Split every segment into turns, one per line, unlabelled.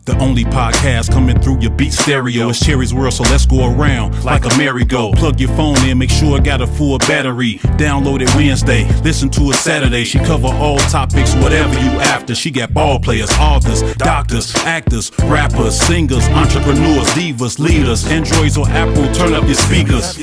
The only podcast coming through your beat stereo. It's Cherie's World, so let's go around like a merry-go. Plug your phone in, make sure it got a full battery. Download it Wednesday, listen to it Saturday. She cover all topics, whatever you after. She got ball players, authors, doctors, actors, rappers, singers, entrepreneurs, divas, leaders. Androids or Apple, turn up your speakers.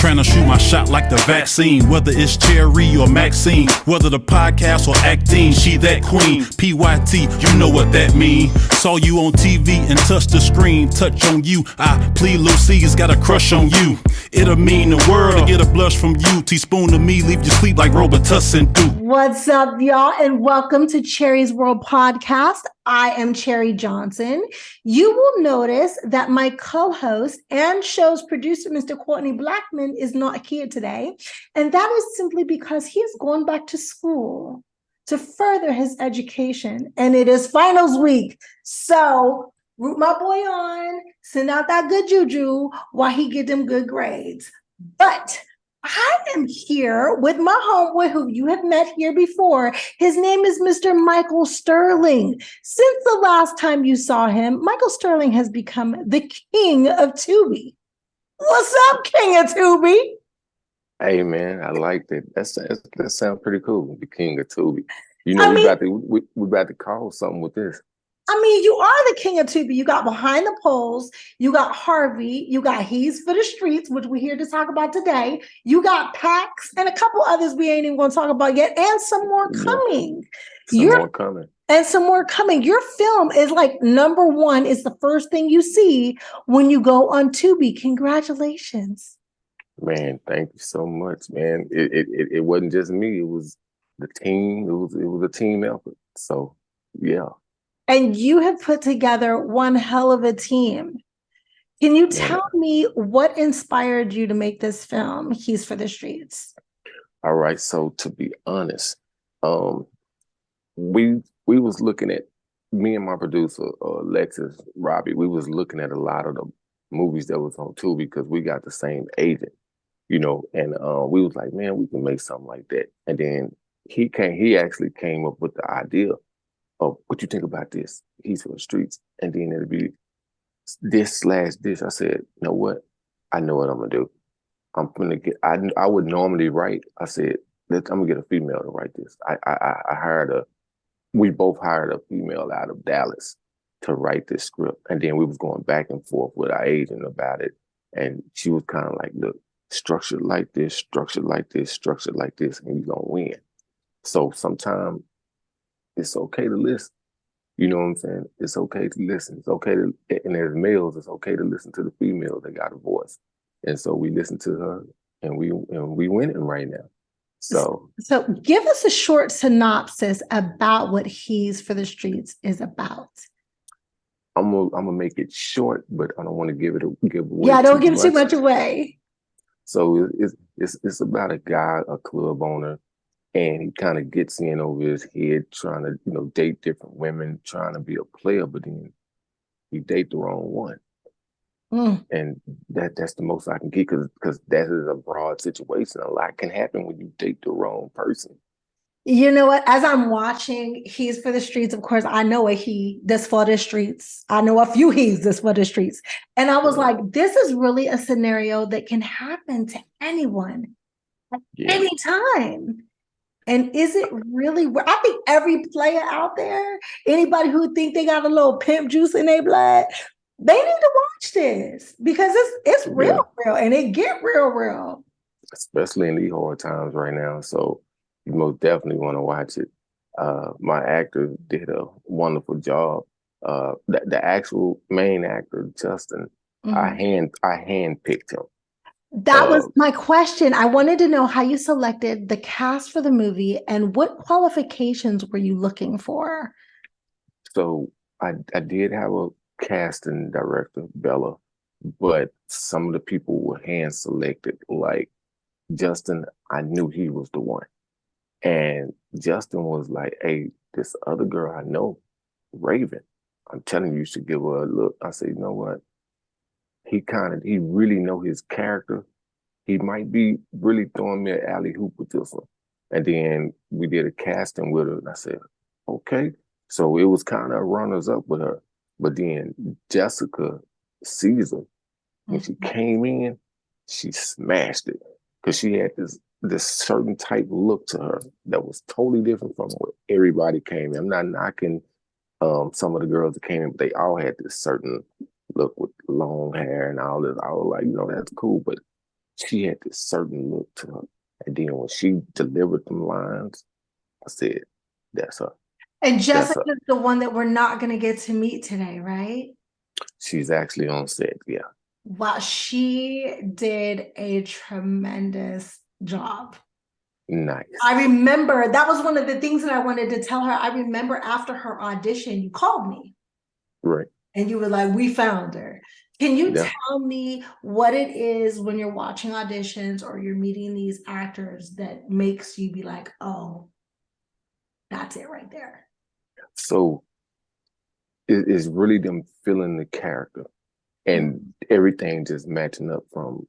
Trying to shoot my shot like the vaccine. Whether it's Cherie or Maxine, whether the podcast or acting, she that queen. PYT, you know what that mean. Saw you on TV and touch the screen. Touch on you, I plead Lucy's got a crush on you. It'll mean the world to get a blush from you. Teaspoon to me, leave you sleep like Robitussin do.
What's up, y'all, and welcome to Cherie's World Podcast. I am Cherie Johnson. You will notice that my co-host and show's producer, Mr. Courtney Blackman, is not here today. And that is simply because he is going back to school to further his education. And it is finals week. So root my boy on, send out that good juju while he get them good grades. But I am here with my homeboy who you have met here before. His name is Mr. Michael Sterling. Since the last time you saw him, Michael Sterling has become the king of Tubi. What's up, king of Tubi?
Hey man, I like that. That sounds pretty cool. The king of Tubi. You know, we about to call something with this.
I mean, you are the king of Tubi. You got Behind the Polls, you got Harvey, you got He's for the Streets, which we're here to talk about today. You got Pax and a couple others we ain't even going to talk about yet, and some more coming.
Some more coming.
And some more coming. Your film is like number one, is the first thing you see when you go on Tubi. Congratulations.
Man, thank you so much, man. It wasn't just me. It was the team. It was a team effort. So, yeah.
And you have put together one hell of a team. Can you tell me what inspired you to make this film, He's for the Streets?
All right. So to be honest, we was looking at, me and my producer, Alexis Robbie, we was looking at a lot of the movies that was on Tubi because we got the same agent, you know, and we was like, man, we can make something like that. And then he actually came up with the idea of, what you think about this? He's for the Streets. And then it'll be this/this. I said, you know what? I know what I'm gonna do. I'm gonna get, I would normally write, I said, I'm gonna get a female to write this. We both hired a female out of Dallas to write this script. And then we was going back and forth with our agent about it. And she was kind of like, look, structured like this, structured like this, structured like this, and you're gonna win. So sometimes it's okay to listen. You know what I'm saying? It's okay to listen. It's okay to, and as males, it's okay to listen to the female that got a voice. And so we listen to her, and we winning right now. So
give us a short synopsis about what He's for the Streets is about.
I'm gonna make it short, but I don't want to give away.
Yeah, don't give too much away.
So it's about a guy, a club owner, and he kind of gets in over his head trying to, you know, date different women, trying to be a player, but then he date the wrong one. And that's the most I can get, because that is a broad situation. A lot can happen when you date the wrong person.
You know what? As I'm watching He's for the Streets, of course, I know a he that's for the streets. I know a few he's that's for the streets. And I was like, this is really a scenario that can happen to anyone at any time. And is it really? I think every player out there, anybody who think they got a little pimp juice in their blood, they need to watch this, because it's real, and it get real. Especially
in these hard times right now. So you most definitely want to watch it. My actor did a wonderful job. The actual main actor, Justin, I handpicked him.
That was my question. I wanted to know how you selected the cast for the movie and what qualifications were you looking for?
So I did have a casting director, Bella, but some of the people were hand selected. Like Justin, I knew he was the one. And Justin was like, hey, this other girl I know, Raven, I'm telling you should give her a look. I said, you know what? He really know his character. He might be really throwing me an alley hoop with this one. And then we did a casting with her, and I said, okay. So it was kind of runners up with her. But then Jessica Caesar, when she came in, she smashed it because she had this certain type look to her that was totally different from what everybody came in. I'm not knocking some of the girls that came in, but they all had this certain look with long hair and all this. I was like, that's cool, but she had this certain look to her. And then when she delivered them lines, I said, that's her.
And Jessica's the one that we're not going to get to meet today, right?
She's actually on set, yeah.
Wow, she did a tremendous job.
Nice.
I remember that was one of the things that I wanted to tell her. I remember after her audition, you called me.
Right.
And you were like, we found her. Can you tell me what it is when you're watching auditions or you're meeting these actors that makes you be like, oh, that's it right there?
So it's really them feeling the character and everything just matching up from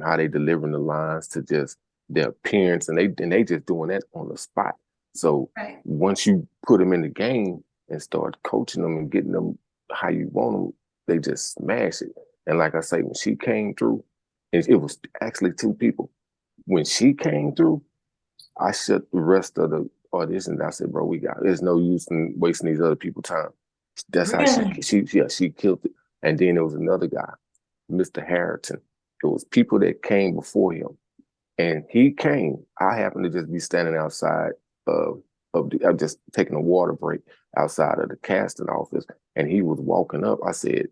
how they delivering the lines to just their appearance, and they just doing that on the spot. So once you put them in the game and start coaching them and getting them how you want them, they just smash it. And like I say, when she came through, it was actually two people. When she came through, I shut the rest of the auditions. I said, bro, there's no use in wasting these other people's time. That's how she killed it. And then there was another guy, Mr. Harrington. It was people that came before him. And he came. I happened to just be standing outside I'm just taking a water break outside of the casting office. And he was walking up. I said,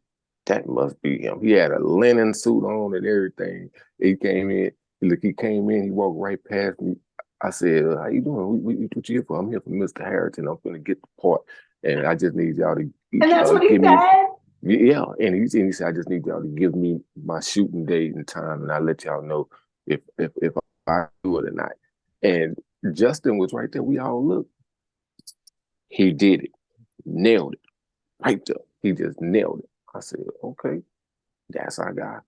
that must be him. He had a linen suit on and everything. He came in. He came in. He walked right past me. I said, how you doing? What you here for? I'm here for Mr. Harrington. I'm going to get the part. And I just need y'all to
And that's what he said?
Yeah. And he said, I just need y'all to give me my shooting date and time, and I'll let y'all know if I do it or not. And Justin was right there. We all looked. He did it. Nailed it. Right there. He just nailed it. I said, okay, that's our guy.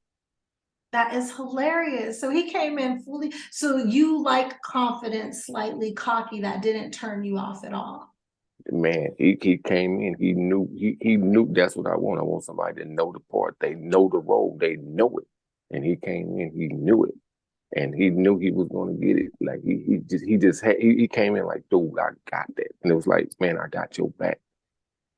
That is hilarious. So he came in fully. So you like confident, slightly cocky, that didn't turn you off at all.
Man, he came in. He knew that's what I want. I want somebody to know the part. They know the role. They know it. And he came in. He knew it, and he knew he was going to get it. Like he came in like, dude, I got that. And it was like, man, I got your back.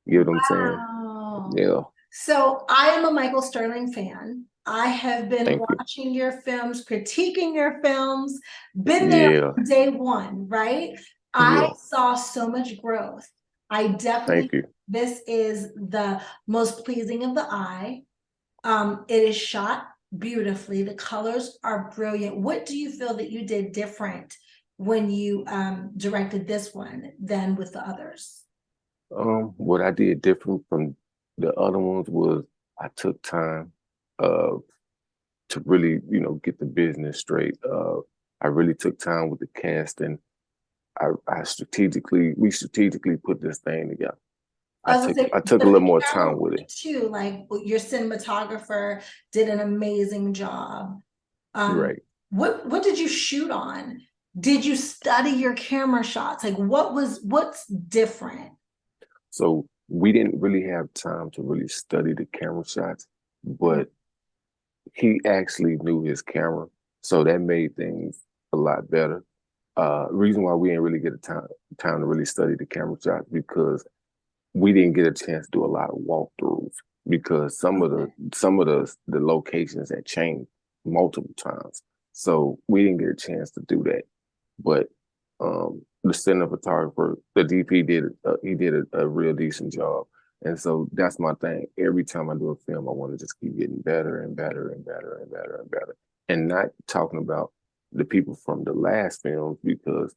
You know what I'm saying? Yeah.
So I am a Michael Sterling fan. I have been watching your films, critiquing your films, been there from day one, right? I saw so much growth. I definitely, this is the most pleasing of the eye. It is shot beautifully. The colors are brilliant. What do you feel that you did different when you directed this one than with the others?
What I did different from the other ones was I took time to really, get the business straight. I really took time with the casting. We strategically put this thing together. I took a little more time with it
too. Like your cinematographer did an amazing job.
Right.
What did you shoot on? Did you study your camera shots? Like what's different?
So we didn't really have time to really study the camera shots, but he actually knew his camera. So that made things a lot better. Reason why we didn't really get time to really study the camera shots because we didn't get a chance to do a lot of walkthroughs because some of the locations had changed multiple times. So we didn't get a chance to do that. But the cinematographer, the DP did a real decent job. And so that's my thing. Every time I do a film, I want to just keep getting better and better and better and better and better. And not talking about the people from the last films because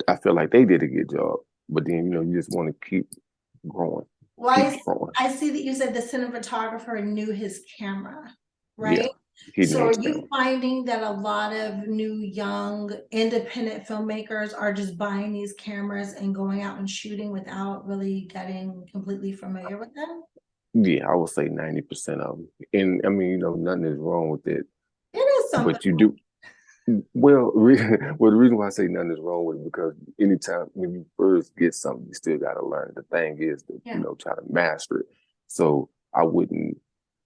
I feel like they did a good job. But then, you just want to keep growing.
Well, I see that you said the cinematographer knew his camera, right? Yeah, so are you finding that a lot of new, young, independent filmmakers are just buying these cameras and going out and shooting without really getting completely familiar with them?
Yeah, I would say 90% of them. And I mean, nothing is wrong with it.
It is something.
But you do. Well, the reason why I say nothing is wrong with it because anytime when you first get something, you still got to learn. The thing is to try to master it. So I wouldn't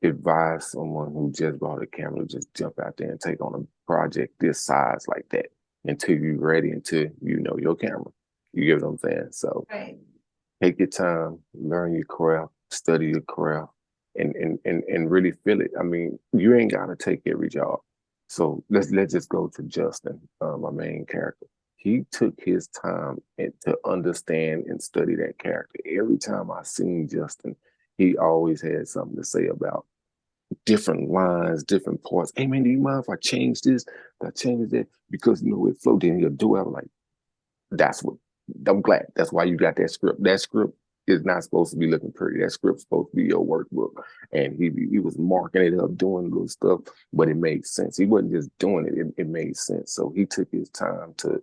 advise someone who just bought a camera to just jump out there and take on a project this size like that until you're ready, until you know your camera. You get what I'm saying? So
Right.
take your time, learn your craft, study your craft, and really feel it. I mean, you ain't gotta take every job. So let's just go to Justin, my main character. He took his time to understand and study that character. Every time I seen Justin, he always had something to say about different lines, different parts. Hey man, do you mind if I change this? If I change that? Because you know it flowed in. He'll do it. I'm like, that's what I'm glad. That's why you got that script. That script is not supposed to be looking pretty. That script's supposed to be your workbook. And he was marking it up, doing little stuff, but it made sense. He wasn't just doing it, it made sense. So he took his time to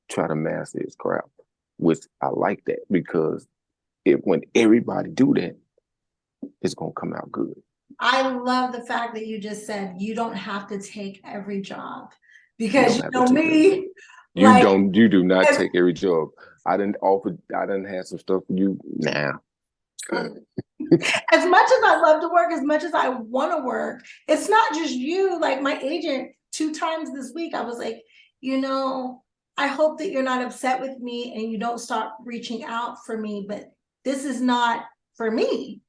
try to master his craft, which I like that because when everybody do that, it's gonna come out good.
I love the fact that you just said you don't have to take every job
You
because
don't
you
have
know
to take every job.
me, like
You do not
as,
take every job. I didn't have some stuff for you now.
as much as I love to work, as much as I want to work, it's not just you. Like my agent, 2 times this week, I was like, I hope that you're not upset with me and you don't stop reaching out for me, but this is not for me.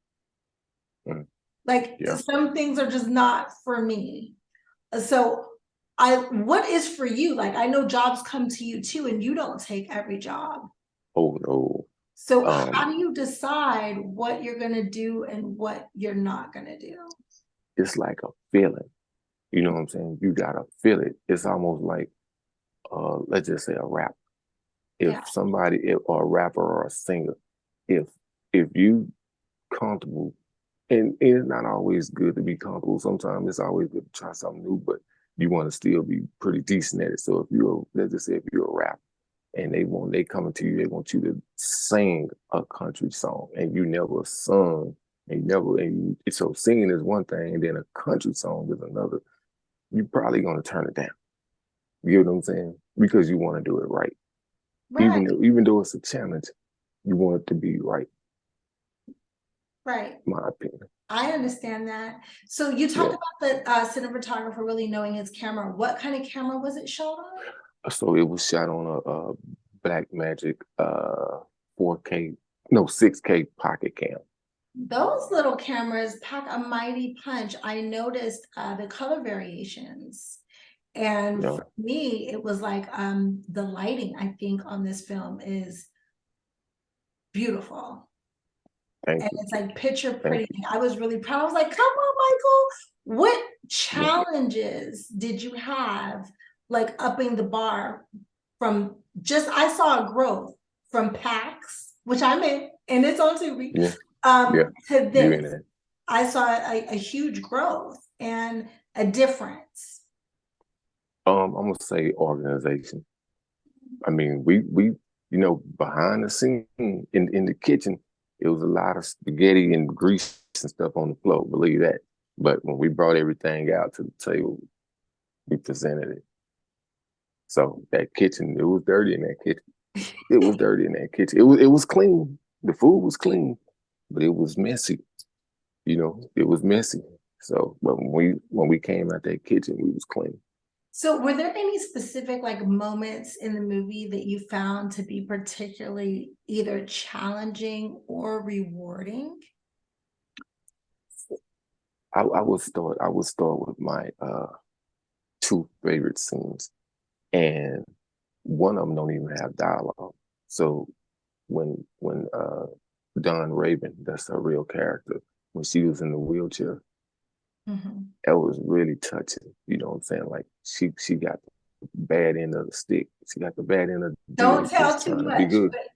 Like
Yeah.
some things are just not for me. So what is for you? Like I know jobs come to you too, and you don't take every job.
Oh no.
So how do you decide what you're gonna do and what you're not gonna do?
It's like a feeling. You know what I'm saying? You gotta feel it. It's almost like let's just say a rap. If
Yeah.
somebody or a rapper or a singer, if you comfortable, and it's not always good to be comfortable. Sometimes it's always good to try something new, but you want to still be pretty decent at it. So if let's just say if you're a rapper and they coming to you, they want you to sing a country song and you never sung so singing is one thing and then a country song is another. You're probably gonna turn it down. You get what I'm saying? Because you want to do it right.
Right.
Even though it's a challenge, you want it to be right.
Right.
My opinion.
I understand that. So you talked about the cinematographer really knowing his camera. What kind of camera was it shot on?
So it was shot on a Black Magic 4K, no 6K pocket cam.
Those little cameras pack a mighty punch. I noticed the color variations. And
Yeah.
for me, it was like the lighting, I think, on this film is beautiful.
Thank
And
you.
it's like picture
Thank
pretty.
you.
I was really proud. I was like, come on, Michael. What
Yeah.
challenges did you have like upping the bar from I saw a growth from PAX, which I'm in, and it's on Tubi,
Yeah.
to
You in
this.
it.
I saw a huge growth and a difference.
I'm gonna say organization. I mean, we behind the scene in the kitchen, it was a lot of spaghetti and grease and stuff on the floor, believe that. But when we brought everything out to the table, we presented it. So that kitchen, it was dirty in that kitchen. It was dirty in that kitchen. It was clean. The food was clean, but it was messy. It was messy. So, but when we came out that kitchen, we was clean.
So were there any specific like moments in the movie that you found to be particularly either challenging or rewarding?
I would start with my two favorite scenes, and one of them don't even have dialogue. So when Dawn Raven, that's her real character, when she was in the wheelchair, that was really touching. You know what I'm saying? Like she got the bad end of the stick. She got the bad end of the deal,
Don't tell
just
too
trying to be
much,
good.
but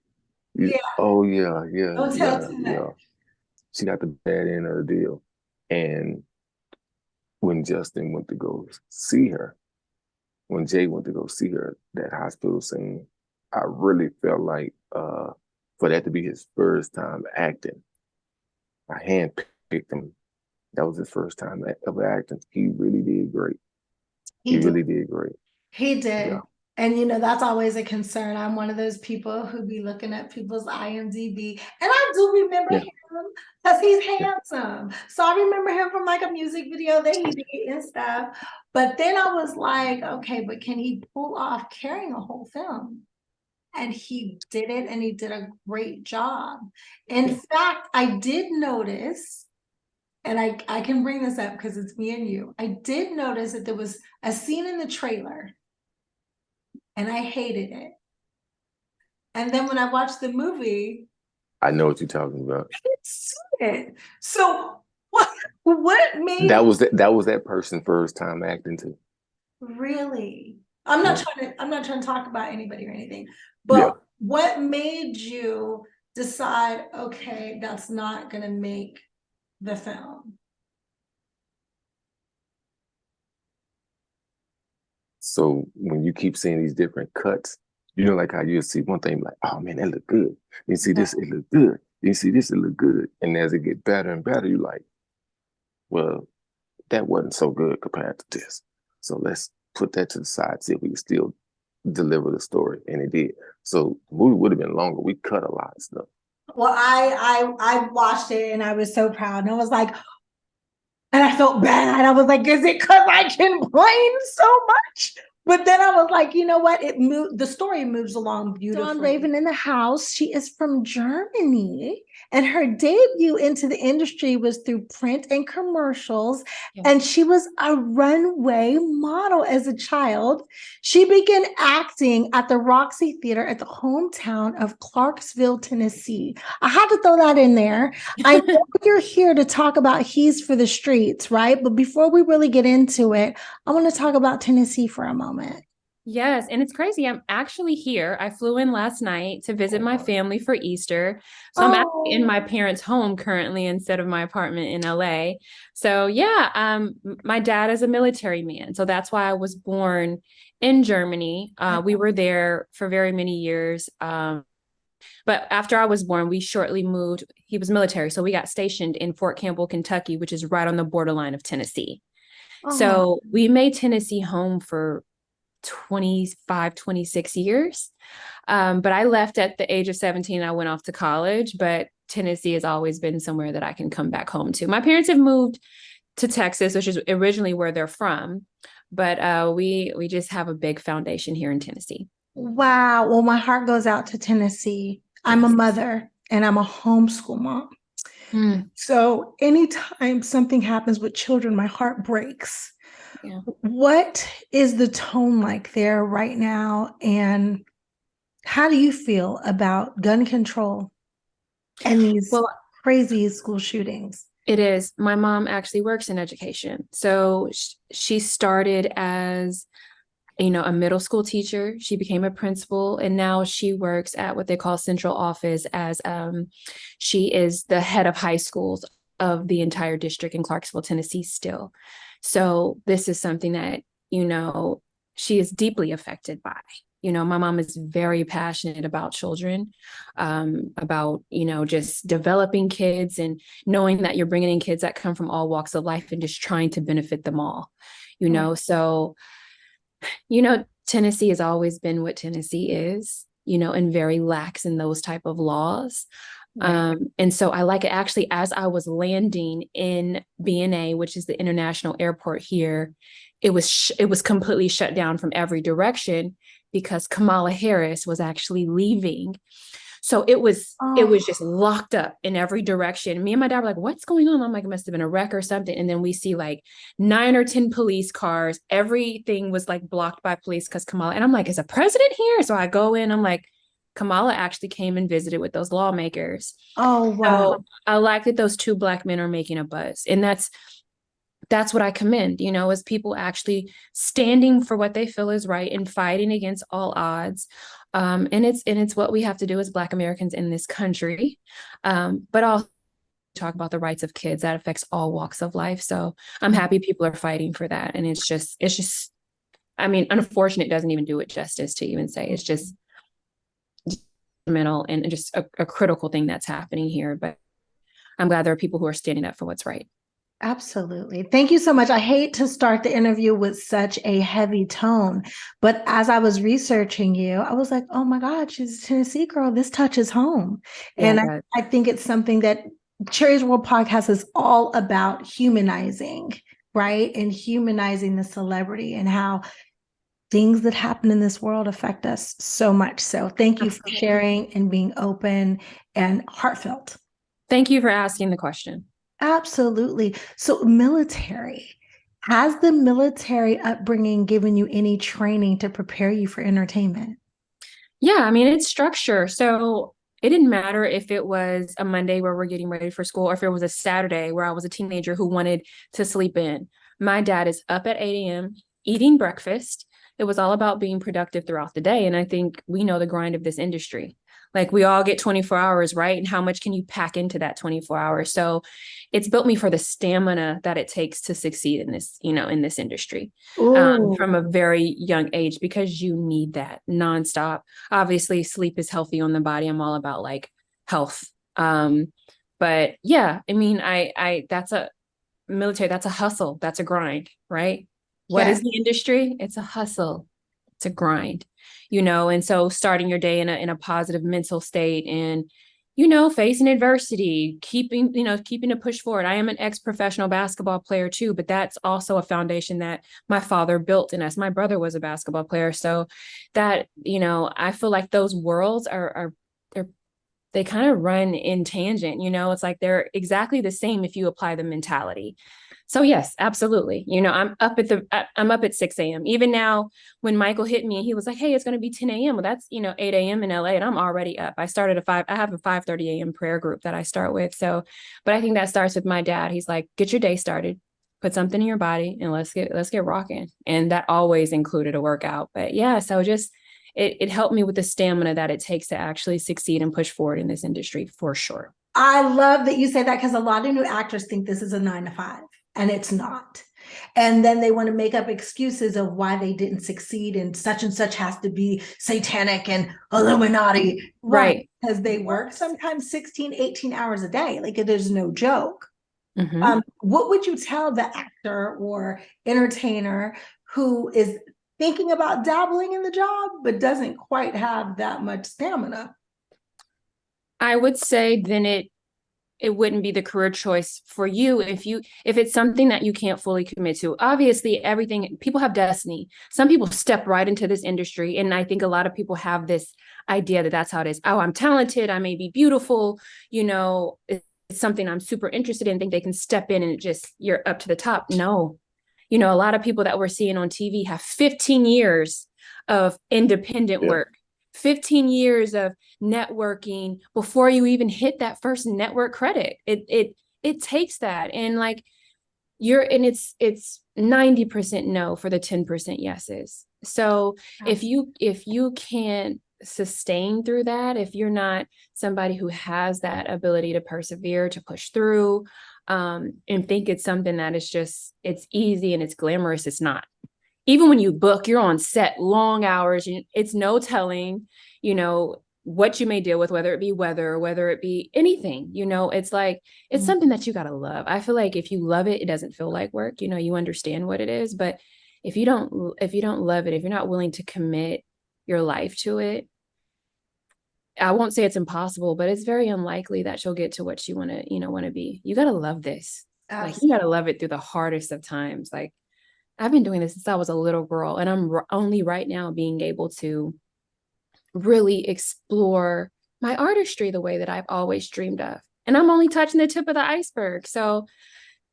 yeah,
Oh yeah, yeah,
don't tell
yeah,
too
yeah.
much.
She got the bad end of the deal. And when Justin went to go see her, when Jay went to go see her, that hospital scene, I really felt like for that to be his first time acting, I handpicked him. That was his first time ever acting. He really did great. He
He did.
really did great.
He did.
Yeah.
And that's always a concern. I'm one of those people who be looking at people's IMDb, and I do remember
Yeah,
him because he's
yeah.
handsome. So I remember him from like a music video that he did and stuff. But then I was like, okay, but can he pull off carrying a whole film? And he did it, and he did a great job. In
Yeah.
fact, I did notice, and I can bring this up because it's me and you. I did notice that there was a scene in the trailer, and I hated it. And then when I watched the movie,
I know what you're talking about.
it's it. So what made
That was that person first time acting too.
really?
Yeah.
I'm not trying to talk about anybody or anything,
Yeah.
but what made you decide, okay, that's not gonna make the film?
So when you keep seeing these different cuts, like how you see one thing like, oh man, that look good. You see this, it look good. You see this, it look good. And as it get better and better, you like, well, that wasn't so good compared to this. So let's put that to the side, see if we can still deliver the story. And it did. So the movie would have been longer. We cut a lot of stuff.
Well, I watched it and I was so proud. And I was like, and I felt bad. I was like, is it because I complain so much? But then I was like, you know what? The story moves along beautifully. Dawn Raven in the house. She is from Germany. And her debut into the industry was through print and commercials. Yes. And she was a runway model as a child. She began acting at the Roxy Theater at the hometown of Clarksville, Tennessee. I had to throw that in there. I know you're here to talk about He's for the Streets, right? But before we really get into it, I want to talk about Tennessee for a moment.
Yes, and it's crazy. I'm actually here. I flew in last night to visit my family for Easter. So I'm actually in my parents' home currently instead of my apartment in LA. So yeah, my dad is a military man. So that's why I was born in Germany. We were there for very many years. But after I was born, we shortly moved. He was military. So we got stationed in Fort Campbell, Kentucky, which is right on the borderline of Tennessee. So we made Tennessee home for 25, 26 years. But I left at the age of 17. I went off to college, but Tennessee has always been somewhere that I can come back home to. My parents have moved to Texas, which is originally where they're from. But we just have a big foundation here in Tennessee.
Wow. Well, my heart goes out to Tennessee. I'm a mother and I'm a homeschool mom. So anytime something happens with children, my heart breaks. Yeah. What is the tone like there right now? And how do you feel about gun control and these crazy school shootings?
It is. My mom actually works in education. So she started as a middle school teacher. She became a principal, and now she works at what they call central office as she is the head of high schools of the entire district in Clarksville, Tennessee still. So this is something that, she is deeply affected by. My mom is very passionate about children, about, just developing kids and knowing that you're bringing in kids that come from all walks of life and just trying to benefit them all, so Tennessee has always been what Tennessee is, and very lax in those type of laws. Right. And so I like it actually as I was landing in BNA, which is the international airport here, it was completely shut down from every direction because Kamala Harris was actually leaving. So it was just locked up in every direction. Me and my dad were like, what's going on? I'm like, it must have been a wreck or something. And then we see like 9 or 10 police cars. Everything was like blocked by police because Kamala. And I'm like, is a president here? So I go in, I'm like, Kamala actually came and visited with those lawmakers.
Oh, wow.
So I like that those 2 Black men are making a buzz. And that's what I commend, is people actually standing for what they feel is right and fighting against all odds. And it's what we have to do as Black Americans in this country. But also talk about the rights of kids that affects all walks of life. So I'm happy people are fighting for that. And it's just, I mean, unfortunate, it doesn't even do it justice to even say. It's just mental and just a critical thing that's happening here. But I'm glad there are people who are standing up for what's right.
Absolutely. Thank you so much. I hate to start the interview with such a heavy tone, but as I was researching you, I was like, oh my God, she's a Tennessee girl. This touches home.
Yeah,
And I think it's something that Cherie's World Podcast is all about humanizing, right? And humanizing the celebrity and how things that happen in this world affect us so much. So thank you for sharing and being open and heartfelt.
Thank you for asking the question.
Absolutely. So, military, has the military upbringing given you any training to prepare you for entertainment?
Yeah, I mean, it's structure. So it didn't matter if it was a Monday where we're getting ready for school or if it was a Saturday where I was a teenager who wanted to sleep in. My dad is up at 8 a.m. eating breakfast. It was all about being productive throughout the day. And I think we know the grind of this industry. Like we all get 24 hours, right? And how much can you pack into that 24 hours? So it's built me for the stamina that it takes to succeed in this, in this industry from a very young age, because you need that nonstop. Obviously, sleep is healthy on the body. I'm all about like health. But yeah, I mean, that's a military, that's a hustle, that's a grind, right? What is the industry? It's a hustle. It's a grind, and so starting your day in a positive mental state and, facing adversity, keeping to push forward. I am an ex-professional basketball player too, but that's also a foundation that my father built in us. My brother was a basketball player. So that, I feel like those worlds they kind of run in tangent, it's like they're exactly the same if you apply the mentality. So yes, absolutely. I'm up at 6 a.m. Even now, when Michael hit me, he was like, "Hey, it's going to be 10 a.m." Well, that's 8 a.m. in LA, and I'm already up. I have a 5:30 a.m. prayer group that I start with. So, but I think that starts with my dad. He's like, "Get your day started, put something in your body, and let's get rocking." And that always included a workout. But yeah, so just it helped me with the stamina that it takes to actually succeed and push forward in this industry for sure.
I love that you say that because a lot of new actors think this is a 9 to 5 and it's not. And then they want to make up excuses of why they didn't succeed and such has to be satanic and Illuminati.
Right.
Because they work sometimes 16, 18 hours a day. Like there's no joke.
Mm-hmm.
What would you tell the actor or entertainer who is thinking about dabbling in the job, but doesn't quite have that much stamina?
I would say then it wouldn't be the career choice for you if it's something that you can't fully commit to. Obviously, people have destiny. Some people step right into this industry, and I think a lot of people have this idea that that's how it is. Oh, I'm talented. I may be beautiful. It's something I'm super interested in. Think they can step in and you're up to the top. No, a lot of people that we're seeing on TV have 15 years of independent work. 15 years of networking before you even hit that first network credit. It takes that. And like it's 90% no for the 10% yeses. So if you can't sustain through that, if you're not somebody who has that ability to persevere, to push through, and think it's something that it's easy and it's glamorous, it's not. Even when you book, you're on set long hours. It's no telling, what you may deal with, whether it be weather, whether it be anything, it's like, it's something that you got to love. I feel like if you love it, it doesn't feel like work. You understand what it is. But if you don't love it, if you're not willing to commit your life to it, I won't say it's impossible, but it's very unlikely that you'll get to what you want to be. You got to love this. Like you got to love it through the hardest of times. Like, I've been doing this since I was a little girl, and I'm only right now being able to really explore my artistry the way that I've always dreamed of. And I'm only touching the tip of the iceberg. So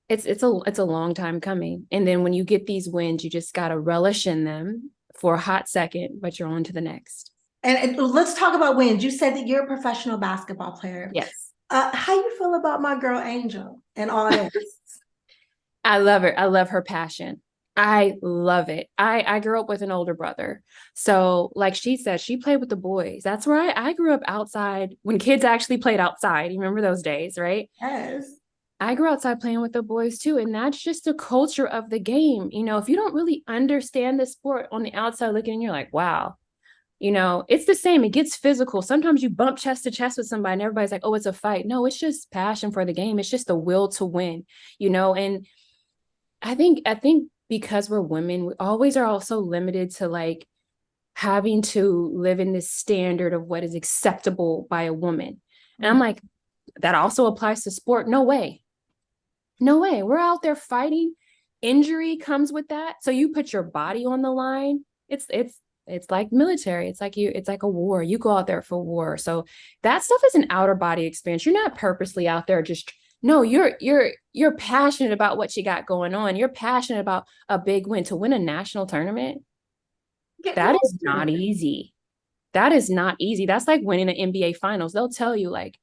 it's a long time coming. And then when you get these wins, you just got to relish in them for a hot second, but you're on to the next.
And let's talk about wins. You said that you're a professional basketball player.
Yes.
How you feel about my girl Angel and all this?
I love her. I love her passion. I love it. I grew up with an older brother. So like she said, she played with the boys. That's where I grew up outside when kids actually played outside. You remember those days, right?
Yes.
I grew outside playing with the boys too. And that's just the culture of the game. If you don't really understand the sport on the outside looking in, you're like, wow, It's the same. It gets physical. Sometimes you bump chest to chest with somebody and everybody's like, oh, it's a fight. No, it's just passion for the game. It's just the will to win, and I think because we're women, we always are also limited to like having to live in this standard of what is acceptable by a woman. And I'm like, that also applies to sport. No way. No way. We're out there fighting. Injury comes with that. So you put your body on the line. It's like military. It's like a war. You go out there for war. So that stuff is an outer body experience. You're not purposely out there just no, you're passionate about what you got going on. You're passionate about a big win. To win a national tournament. That is not easy. That is not easy. That's like winning an NBA finals. They'll tell you like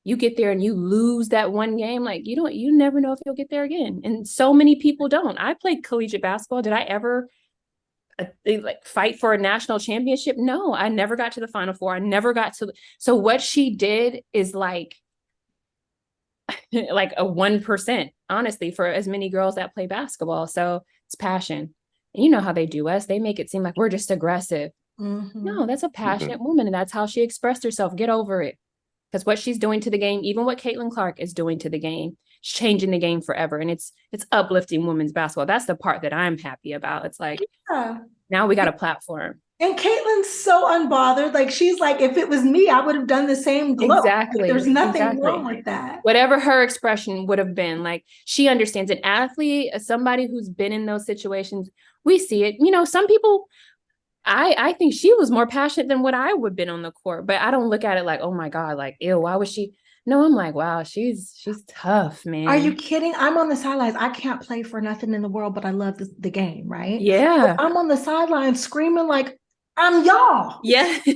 you get there and you lose that one game. Like you never know if you'll get there again. And so many people don't. I played collegiate basketball. Did I ever like fight for a national championship? No, I never got to the Final Four. I never got to. So what she did is like a 1%, honestly, for as many girls that play basketball. So it's passion. And you know how they do us. They make it seem like we're just aggressive. No, that's a passionate woman. And that's how she expressed herself. Get over it. Because what she's doing to the game, even what Caitlin Clark is doing to the game, she's changing the game forever. And it's uplifting women's basketball. That's the part that I'm happy about. It's like, now we got a platform.
And Caitlin's so unbothered. Like, she's like, if it was me, I would have done the same glow.
Exactly.
Like, there's nothing wrong with that.
Whatever her expression would have been, like, she understands. An athlete, somebody who's been in those situations, we see it. Some people, I think she was more passionate than what I would have been on the court, but I don't look at it like, oh my God, like, ew, why was she? No, I'm like, wow, she's tough, man.
Are you kidding? I'm on the sidelines. I can't play for nothing in the world, but I love the game, right?
Yeah.
But I'm on the sidelines screaming like, I'm y'all.
Yes.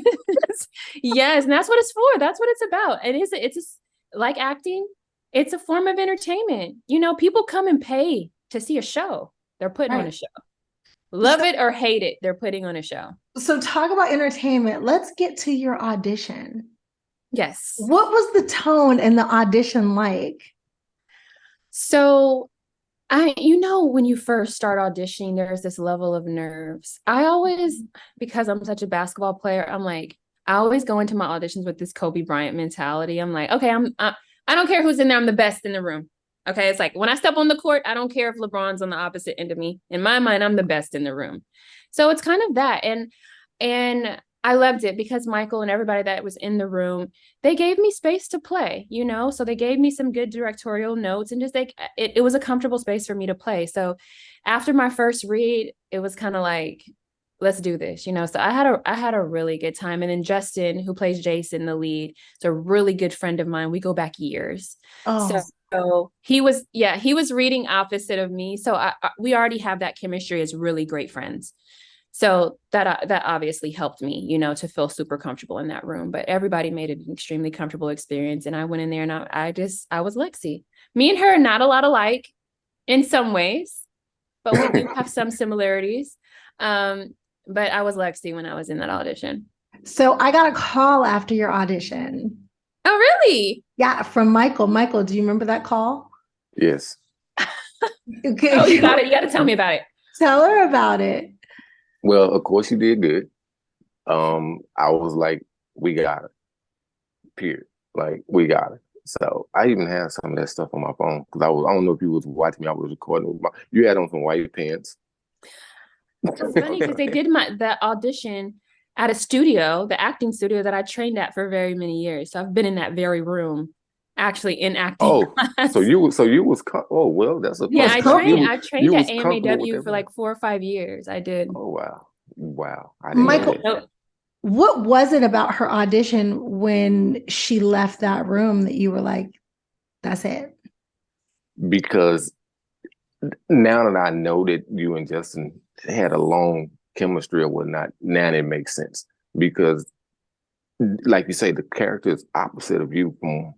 Yes. And that's what it's for. That's what it's about. It's like acting. It's a form of entertainment. People come and pay to see a show. They're putting on a show. Love it or hate it, they're putting on a show. So
talk about entertainment. Let's get to your audition.
Yes.
What was the tone in the audition like?
So when you first start auditioning, there's this level of nerves. I always, because I'm such a basketball player, I'm like, I always go into my auditions with this Kobe Bryant mentality. I'm like, okay, I don't care who's in there. I'm the best in the room. Okay. It's like when I step on the court, I don't care if LeBron's on the opposite end of me. In my mind, I'm the best in the room. So it's kind of that. And I loved it because Michael and everybody that was in the room, they gave me space to play, so they gave me some good directorial notes and just it was a comfortable space for me to play. So after my first read, it was kind of like, let's do this, so I had a really good time. And then Justin, who plays Jason, the lead, is a really good friend of mine. We go back years.
Oh.
So he was reading opposite of me. So we already have that chemistry as really great friends. So that obviously helped me, to feel super comfortable in that room. But everybody made it an extremely comfortable experience. And I went in there and I was Lexi. Me and her are not a lot alike in some ways, but we do have some similarities. But I was Lexi when I was in that audition.
So I got a call after your audition.
Oh, really?
Yeah, from Michael. Michael, do you remember that call?
Yes.
Okay.
Oh, you got to tell me about it.
Tell her about it.
Well, of course you did good. I was like, we got it. Period. Like, we got it. So I even had some of that stuff on my phone because I don't know if you was watching me. I was recording with you had on some white pants.
It's funny because they did that audition at a studio, the acting studio that I trained at for very many years. So I've been in that very room, actually in acting.
Oh,
class.
so you was oh well, that's a
yeah. I trained at AMAW for like 4 or 5 years. I did.
Oh wow!
Michael, what was it about her audition when she left that room that you were like, "That's it"?
Because now that I know that you and Justin had a long chemistry or whatnot, now it makes sense. Because, like you say, the character is opposite of you from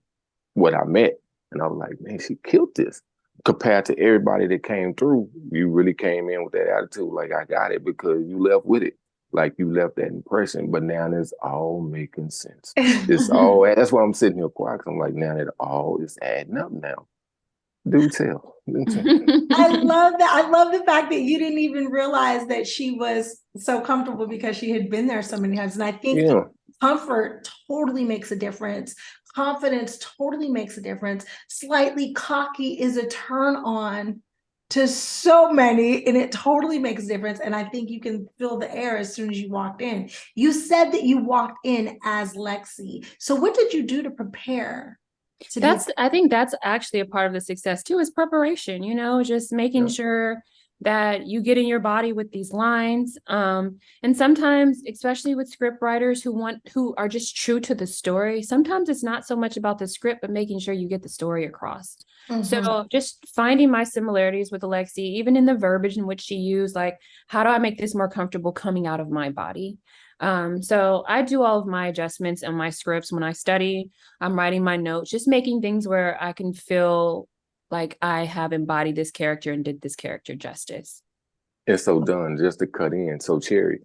what I met. And I was like, man, she killed this. Compared to everybody that came through, you really came in with that attitude. Like, I got it because you left with it. Like, you left that impression. But now it's all making sense. It's all, that's why I'm sitting here quiet. I'm like, now it all is adding up now. Do tell.
I love that. I love the fact that you didn't even realize that she was so comfortable because she had been there so many times. And I think
Yeah.
comfort totally makes a difference. Confidence totally makes a difference. Slightly cocky is a turn on to so many, and it totally makes a difference. And I think you can feel the air as soon as you walked in. You said that you walked in as Lexi. So what did you do to prepare?
I think that's actually a part of the success too, is preparation, just making sure that you get in your body with these lines. And sometimes, especially with script writers who are just true to the story, sometimes it's not so much about the script, but making sure you get the story across. So just finding my similarities with Alexi, even in the verbiage in which she used, like, how do I make this more comfortable coming out of my body? So I do all of my adjustments in my scripts when I study. I'm writing my notes, just making things where I can feel like I have embodied this character and did this character justice.
And so done, just to cut in. So Cherie,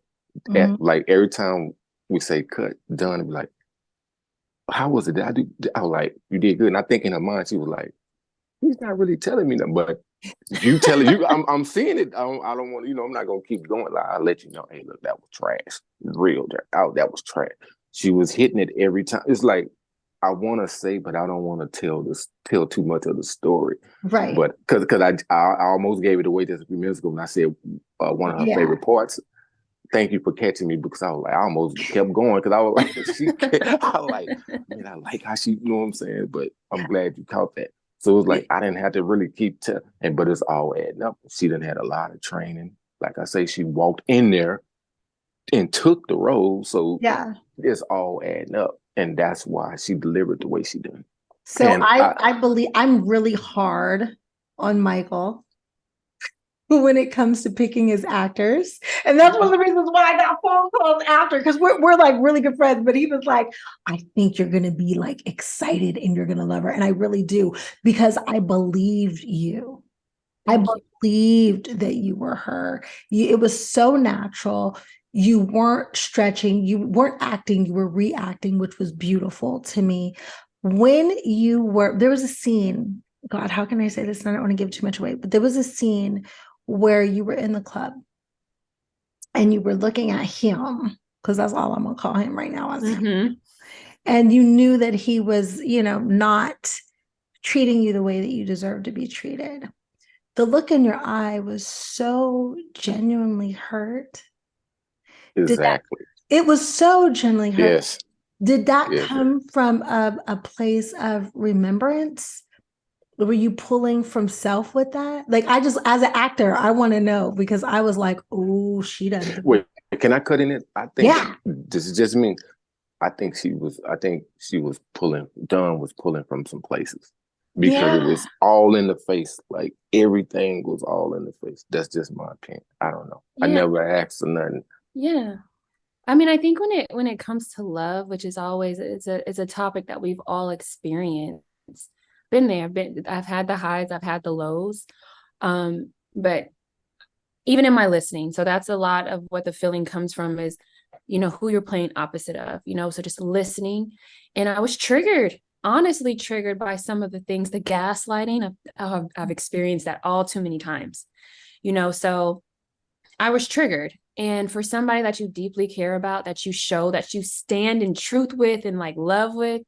like every time we say cut, done, be like, how was it? I was like, you did good. And I think in her mind, she was like, he's not really telling me nothing, but you telling you, I'm seeing it. I don't want, I'm not gonna keep going. Like, I'll let you know, hey, look, that was trash. Real, that was trash. She was hitting it every time. It's like, I want to say, but I don't want to tell too much of the story.
Right.
But because I almost gave it away just a few minutes ago when I said one of her favorite parts. Thank you for catching me, because I was like, I almost kept going because I was like, I like how she, you know what I'm saying? But I'm glad you caught that. So it was like, I didn't have to really keep but it's all adding up. She done had a lot of training. Like I say, she walked in there and took the role. So it's all adding up. And that's why she delivered the way she did.
So I believe I'm really hard on Michael when it comes to picking his actors. And that's one of the reasons why I got phone calls after, because we're like really good friends. But he was like, I think you're going to be like excited and you're going to love her. And I really do, because I believed you. I believed that you were her. It was so natural. You weren't stretching. You weren't acting. You were reacting, which was beautiful to me. There was a scene, God, how can I say this? I don't want to give too much away, but there was a scene where you were in the club and you were looking at him, because that's all I'm going to call him right now. And you knew that he was, not treating you the way that you deserve to be treated. The look in your eye was so genuinely hurt.
Exactly.
It was so genuinely hurt.
Yes.
Did that come from a place of remembrance? Were you pulling from self with that? Like, as an actor, I want to know, because I was like, oh, she doesn't.
Wait, can I cut in it? I think this is just me. I think she was pulling from some places, because it was all in the face. Like, everything was all in the face. That's just my opinion. I don't know. I never asked her nothing.
Yeah. I mean, I think when it comes to love, which is always, it's a topic that we've all experienced. Been there, I've had the highs, I've had the lows. But even in my listening, so that's a lot of what the feeling comes from, is, who you're playing opposite of, so just listening. And I was honestly triggered by some of the things, the gaslighting. I've experienced that all too many times, so I was triggered. And for somebody that you deeply care about, that you show, that you stand in truth with and like love with,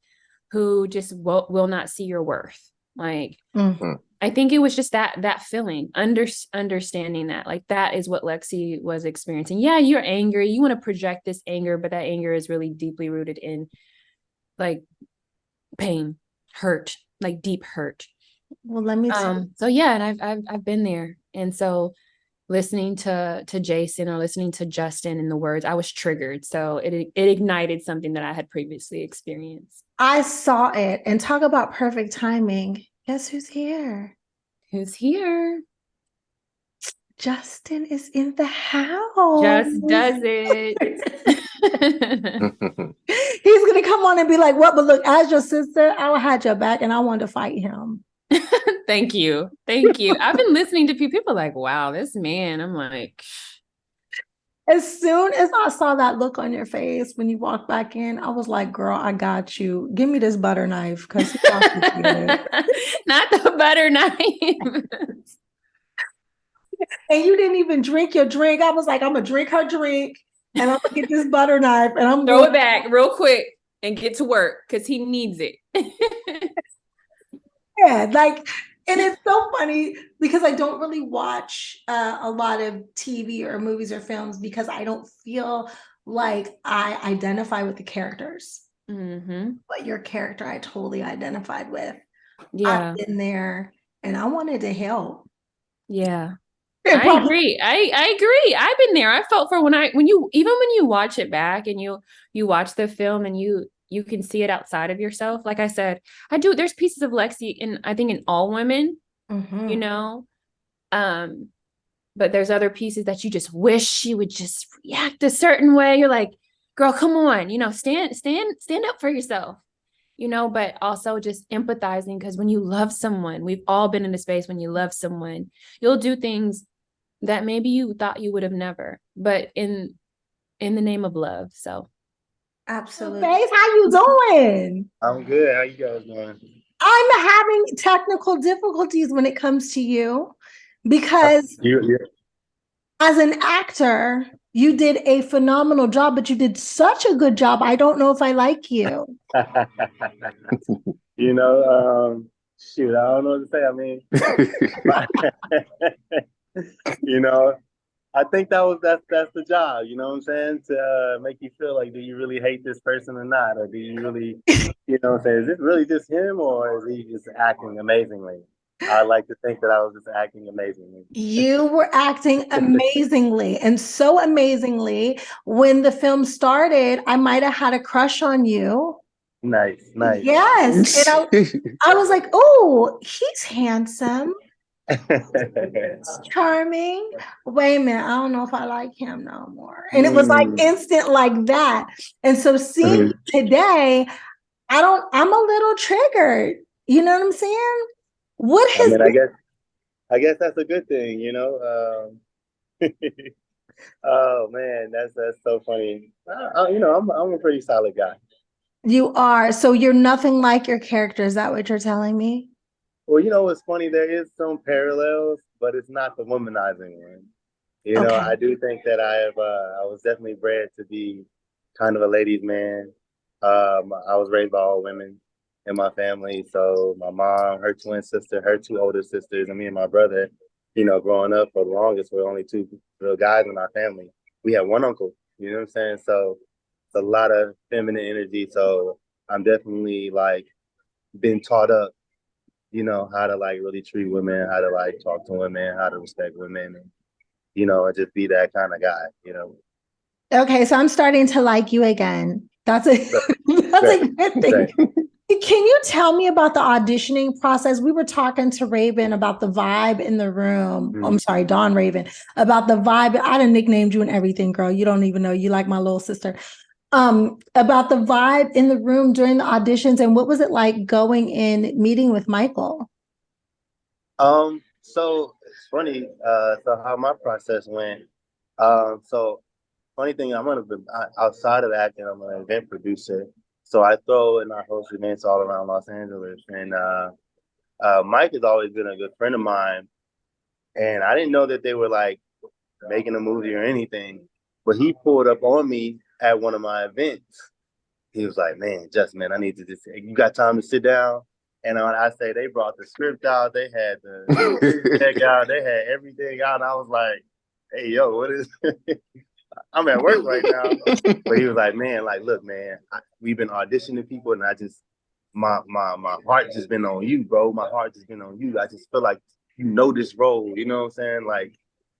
who just will not see your worth. Like, I think it was just that feeling, understanding that, like, that is what Lexi was experiencing. Yeah, you're angry. You want to project this anger, but that anger is really deeply rooted in like pain, hurt, like deep hurt.
Well, let me
so yeah, and I've been there. And so listening to Jason or listening to Justin in the words, I was triggered. So it ignited something that I had previously experienced.
I saw it. And talk about perfect timing. Guess who's here?
Who's here?
Justin is in the house.
Just does it.
He's going to come on and be like, what? But look, as your sister, I will have your back and I want to fight him.
Thank you. I've been listening to people like, wow, this man. I'm like,
As soon as I saw that look on your face when you walked back in, I was like, girl, I got you. Give me this butter knife because
Not the butter knife.
and you didn't even drink your drink. I was like, I'm gonna drink her drink and I'm gonna get this butter knife and I'm
Throw it back real quick and get to work because he needs it.
Yeah, like, and it's so funny because I don't really watch a lot of TV or movies or films because I don't feel like I identify with the characters.
Mm-hmm.
But your character, I totally identified with.
Yeah.
I've been there and I wanted to help.
Yeah.
And
I agree. I agree. I've been there. I felt for when you watch it back and you watch the film and you can see it outside of yourself. Like I said, there's pieces of Lexi in I think in all women, you know. But there's other pieces that you just wish she would just react a certain way. You're like, girl, come on, stand up for yourself. But also just empathizing because when you love someone, we've all been in a space when you love someone, you'll do things that maybe you thought you would have never, but in the name of love. So
absolutely. Face, how you doing?
I'm good. How you guys doing?
I'm having technical difficulties when it comes to you because as an actor, you did a phenomenal job, but you did such a good job. I don't know if I like you.
Shoot, I don't know what to say. I mean, I think that's the job. You know what I'm saying? To make you feel like, do you really hate this person or not, or do you really, what I'm saying? Is this really just him, or is he just acting amazingly? I like to think that I was just acting amazingly.
You were acting amazingly, and so amazingly. When the film started, I might have had a crush on you.
Nice.
Yes. And I was like, oh, he's handsome, charming. Wait a minute, I don't know if I like him no more. And it was like instant like that. And so seeing today, I'm a little triggered. You know what I'm saying? What has
I guess that's a good thing, Oh man, that's so funny. I'm a pretty solid guy.
You are. So you're nothing like your character. Is that what you're telling me?
Well, it's funny. There is some parallels, but it's not the womanizing one.
Okay.
I do think that I was definitely bred to be kind of a ladies' man. I was raised by all women in my family. So my mom, her twin sister, her two older sisters, and me and my brother, growing up for the longest, we're only two real guys in our family. We had one uncle, you know what I'm saying? So it's a lot of feminine energy. So I'm definitely like been taught up, how to like really treat women, how to like talk to women, how to respect women, and and just be that kind of guy.
Okay, so I'm starting to like you again. That's a good thing. Can you tell me about the auditioning process? We were talking to Raven about the vibe in the room. I'm sorry, Dawn Raven, about the vibe. I done nicknamed you and everything, girl. You don't even know. You like my little sister. About the vibe in the room during the auditions, and what was it like going in meeting with Michael?
So it's funny. So how my process went. So funny thing, outside of acting, I'm an event producer. So I throw and I host events all around Los Angeles. And Mike has always been a good friend of mine. And I didn't know that they were like making a movie or anything. But he pulled up on me at one of my events. He was like, man, man, I need to you got time to sit down? And when I say they brought the script out, they had the check out, they had everything out. And I was like, hey, yo, what is I'm at work right now. But he was like, man, like, look, man, we've been auditioning people and I just, my heart just been on you, bro. My heart just been on you. I just feel like this role, you know what I'm saying? Like,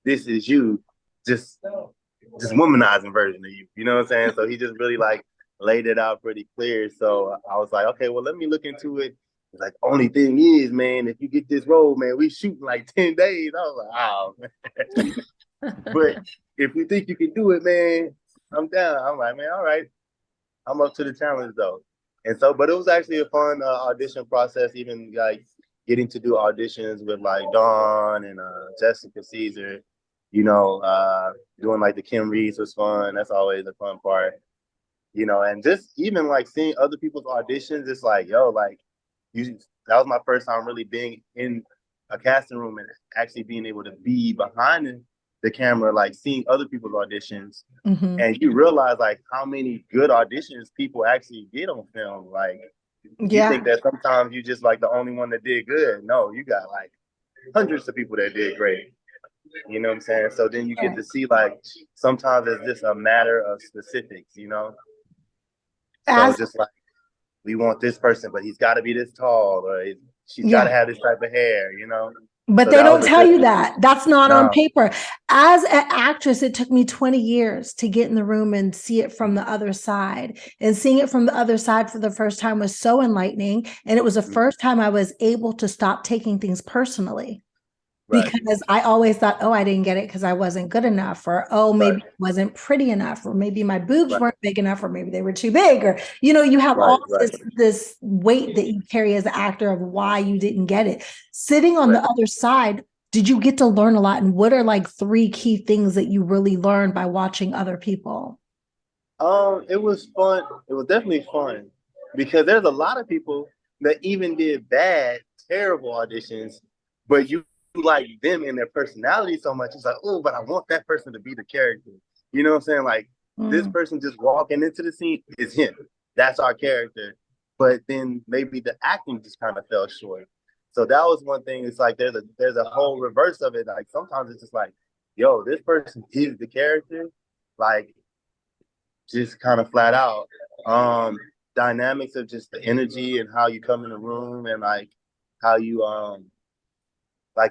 this is you, just womanizing version of you, you know what I'm saying? So he just really like laid it out pretty clear. So I was like, okay, well, let me look into it. It's like, only thing is, man, if you get this role, man, we shooting like 10 days. I was like, oh, man. But if you think you can do it, man, I'm down. I'm like, man, all right. I'm up to the challenge, though. And so, but it was actually a fun audition process, even like getting to do auditions with like Dawn and Jessica Caesar. doing like the Kim Reeds was fun. That's always a fun part. And just even like seeing other people's auditions, it's like, yo, like that was my first time really being in a casting room and actually being able to be behind the camera, like seeing other people's auditions.
Mm-hmm.
And you realize like how many good auditions people actually get on film. Like you think that sometimes you just like the only one that did good. No, you got like hundreds of people that did great. You know what I'm saying? So then you get to see like sometimes it's just a matter of specifics, So just like we want this person, but he's got to be this tall, or she's got to have this type of hair.
But
So
they
that
don't
was a
tell
good
you that. That's not on
no.
paper. As an actress, it took me 20 years to get in the room and see it from the other side. And seeing it from the other side for the first time was so enlightening. And it was the first time I was able to stop taking things personally.
Right.
Because I always thought, oh, I didn't get it because I wasn't good enough, or oh, maybe
Right.
I wasn't pretty enough, or maybe my boobs
Right.
weren't big enough, or maybe they were too big, or you have
Right.
all
Right.
this weight that you carry as an actor of why you didn't get it. Sitting on the
Right.
other side, did you get to learn a lot? And what are like 3 key things that you really learned by watching other people?
It was fun. It was definitely fun because there's a lot of people that even did bad, terrible auditions, but you like them and their personality so much. It's like, oh, but I want that person to be the character. You know what I'm saying? Like this person just walking into the scene is him. That's our character. But then maybe the acting just kind of fell short. So that was one thing. It's like there's a whole reverse of it. Like sometimes it's just like, yo, this person is the character. Like just kind of flat out. Dynamics of just the energy and how you come in the room and how you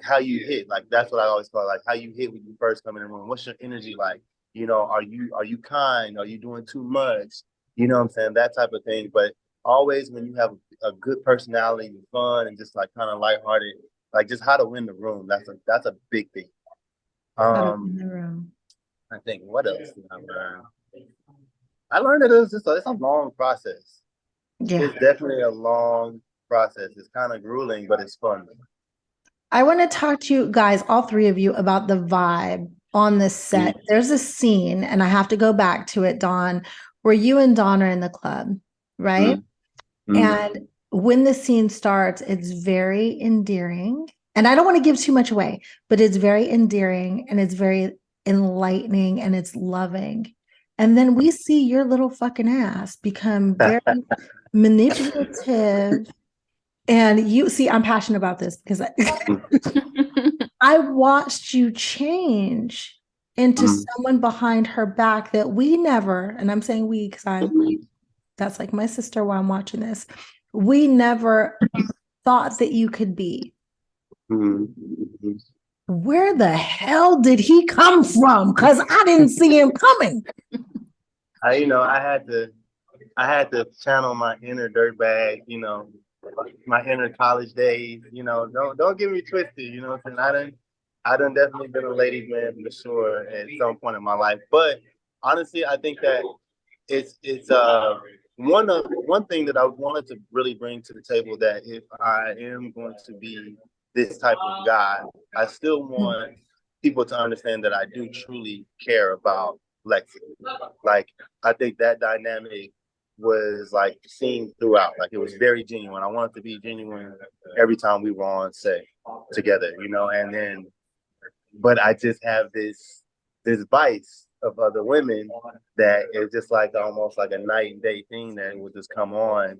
how you hit. Like that's what I always call it, like how you hit when you first come in the room. What's your energy like? Are you kind? Are you doing too much? You know what I'm saying? That type of thing. But always when you have a good personality and fun and just like kind of lighthearted, like just how to win the room. That's a big thing.
In the room.
I think what else did I learn? I learned that it's a long process.
Yeah.
It's definitely a long process. It's kind of grueling, but it's fun.
I want to talk to you guys, all 3 of you, about the vibe on this set. There's a scene, and I have to go back to it, Dawn, where you and Dawn are in the club, right? And when the scene starts, it's very endearing. And I don't want to give too much away, but it's very endearing and it's very enlightening and it's loving. And then we see your little fucking ass become very manipulative. And you see, I'm passionate about this because I watched you change into someone behind her back that we never, and I'm saying we because that's like my sister while I'm watching this, we never thought that you could be. Where the hell did he come from? Because I didn't see him coming.
I had to channel my inner dirtbag, my inner college days. Don't get me twisted. You know what I'm saying? I done definitely been a ladies' man for sure at some point in my life. But honestly, I think that it's one thing that I wanted to really bring to the table, that if I am going to be this type of guy, I still want people to understand that I do truly care about Lexi. Like I think that dynamic was like seen throughout. Like it was very genuine. I wanted to be genuine every time we were on set together, but I just have this vice of other women that is just like almost like a night and day thing that will just come on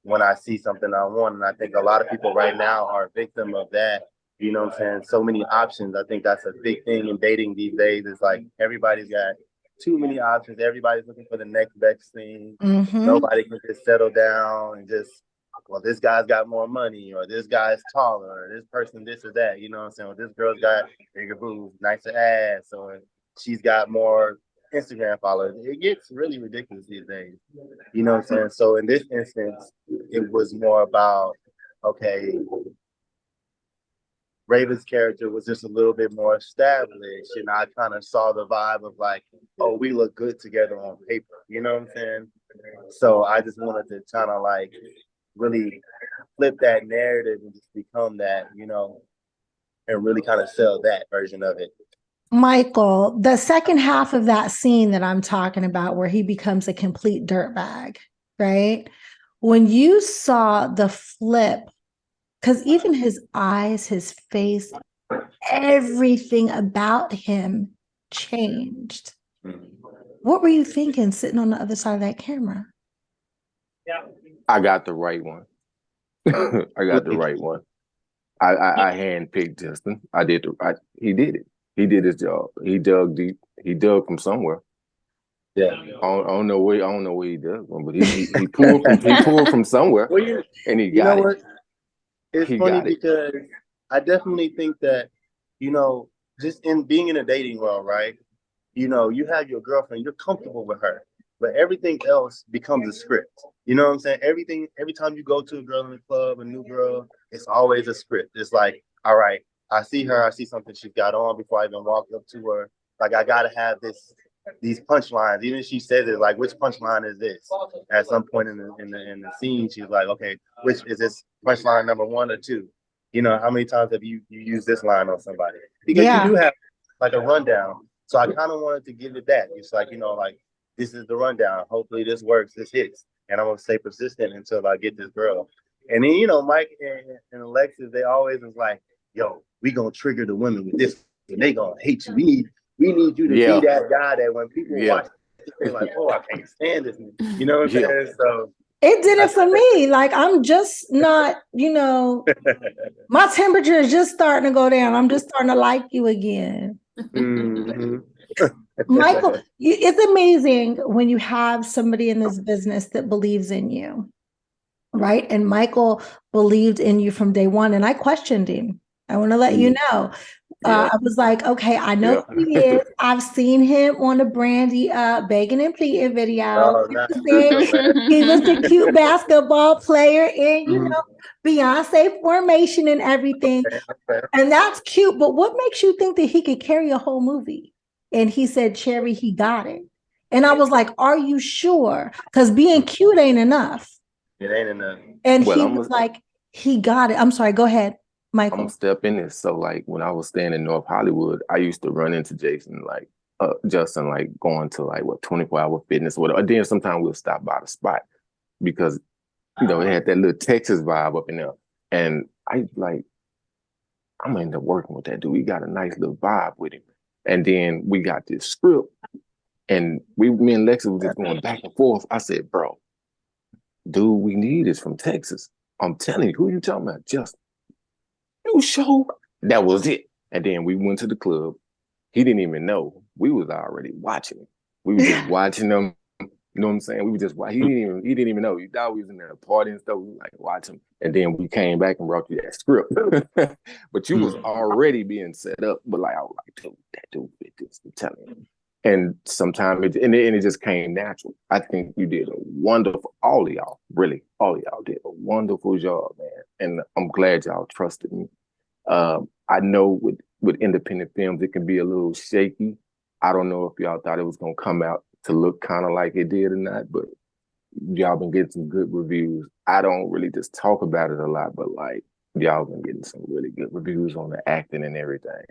when I see something I want. And I think a lot of people right now are a victim of that. You know what I'm saying? So many options. I think that's a big thing in dating these days. It's like everybody's got too many options. Everybody's looking for the next best thing. Nobody can just settle down and just, well, this guy's got more money, or this guy's taller, or this person this or that. You know what I'm saying? Or this girl's got bigger boobs, nicer ass, or she's got more Instagram followers. It gets really ridiculous these days. You know what I'm saying? So in this instance, it was more about, okay, Raven's character was just a little bit more established, and I kind of saw the vibe of like, oh, we look good together on paper. You know what I'm saying? So I just wanted to kind of like really flip that narrative and just become that, and really kind of sell that version of it.
Michael, the second half of that scene that I'm talking about, where he becomes a complete dirtbag, right? When you saw the flip, because even his eyes, his face, everything about him changed. What were you thinking sitting on the other side of that camera?
I got the right one. I got the right one. I handpicked Justin. He did it. He did his job. He dug deep. He dug from somewhere.
Yeah.
I don't know where he dug from, but he pulled from somewhere,
Well,
and he
you
got
know
it.
what? It's
He
funny
got it.
because I definitely think that, just in being in a dating world, right? You have your girlfriend, you're comfortable with her, but everything else becomes a script. You know what I'm saying? Every time you go to a girl in the club, a new girl, it's always a script. It's like, all right, I see her, I see something she's got on before I even walk up to her. Like, I gotta have these punchlines. Even if she says it, like, which punchline is this? At some point in the scene, she's like, okay, which is this punchline, number 1 or 2? How many times have you used this line on somebody? Because you do have like a rundown. So I kind of wanted to give it that. It's like, like, this is the rundown. Hopefully this works, this hits. And I'm going to stay persistent until I get this girl. And then, Mike and Alexis, they always was like, yo, we going to trigger the women with this. And they going to hate you. We need you to be that guy that when people watch, they're like, oh, I can't stand this. You know what I'm saying? So
it did it for me. Like, I'm just not, my temperature is just starting to go down. I'm just starting to like you again.
Mm-hmm.
Michael, it's amazing when you have somebody in this business that believes in you, right? And Michael believed in you from day one, and I questioned him. I want to let you know. I was like, okay, I know who he is. I've seen him on the Brandy begging and pleading video.
Oh,
He was the cute basketball player in, Beyonce formation and everything. And that's cute. But what makes you think that he could carry a whole movie? And he said, Cherie, he got it. And I was like, are you sure? Because being cute ain't enough.
It ain't enough.
And he was like, he got it. I'm sorry, go ahead, Michael.
I'm gonna step in this. So, like, when I was staying in North Hollywood, I used to run into Justin, like going to 24-hour fitness or whatever. And then sometimes we'll stop by the spot because it had that little Texas vibe up in there. And I'm gonna end up working with that dude. We got a nice little vibe with him. And then we got this script, and me and Lexi were just going back and forth. I said, bro, dude, we need is from Texas. I'm telling you, who you talking about? Justin. You sure? That was it. And then we went to the club. He didn't even know. We was already watching him. We were just watching them. You know what I'm saying? We were just watching. He didn't even know. He thought we was in there partying and stuff. We were like, watch him. And then we came back and brought you that script. But you was already being set up. But I was like, dude, that dude fit this. I'm telling you. And sometimes it just came natural. I think you did a wonderful, all of y'all did a wonderful job, man. And I'm glad y'all trusted me. I know with independent films, it can be a little shaky. I don't know if y'all thought it was going to come out to look kind of like it did or not, but y'all been getting some good reviews. I don't really just talk about it a lot, but y'all been getting some really good reviews on the acting and everything.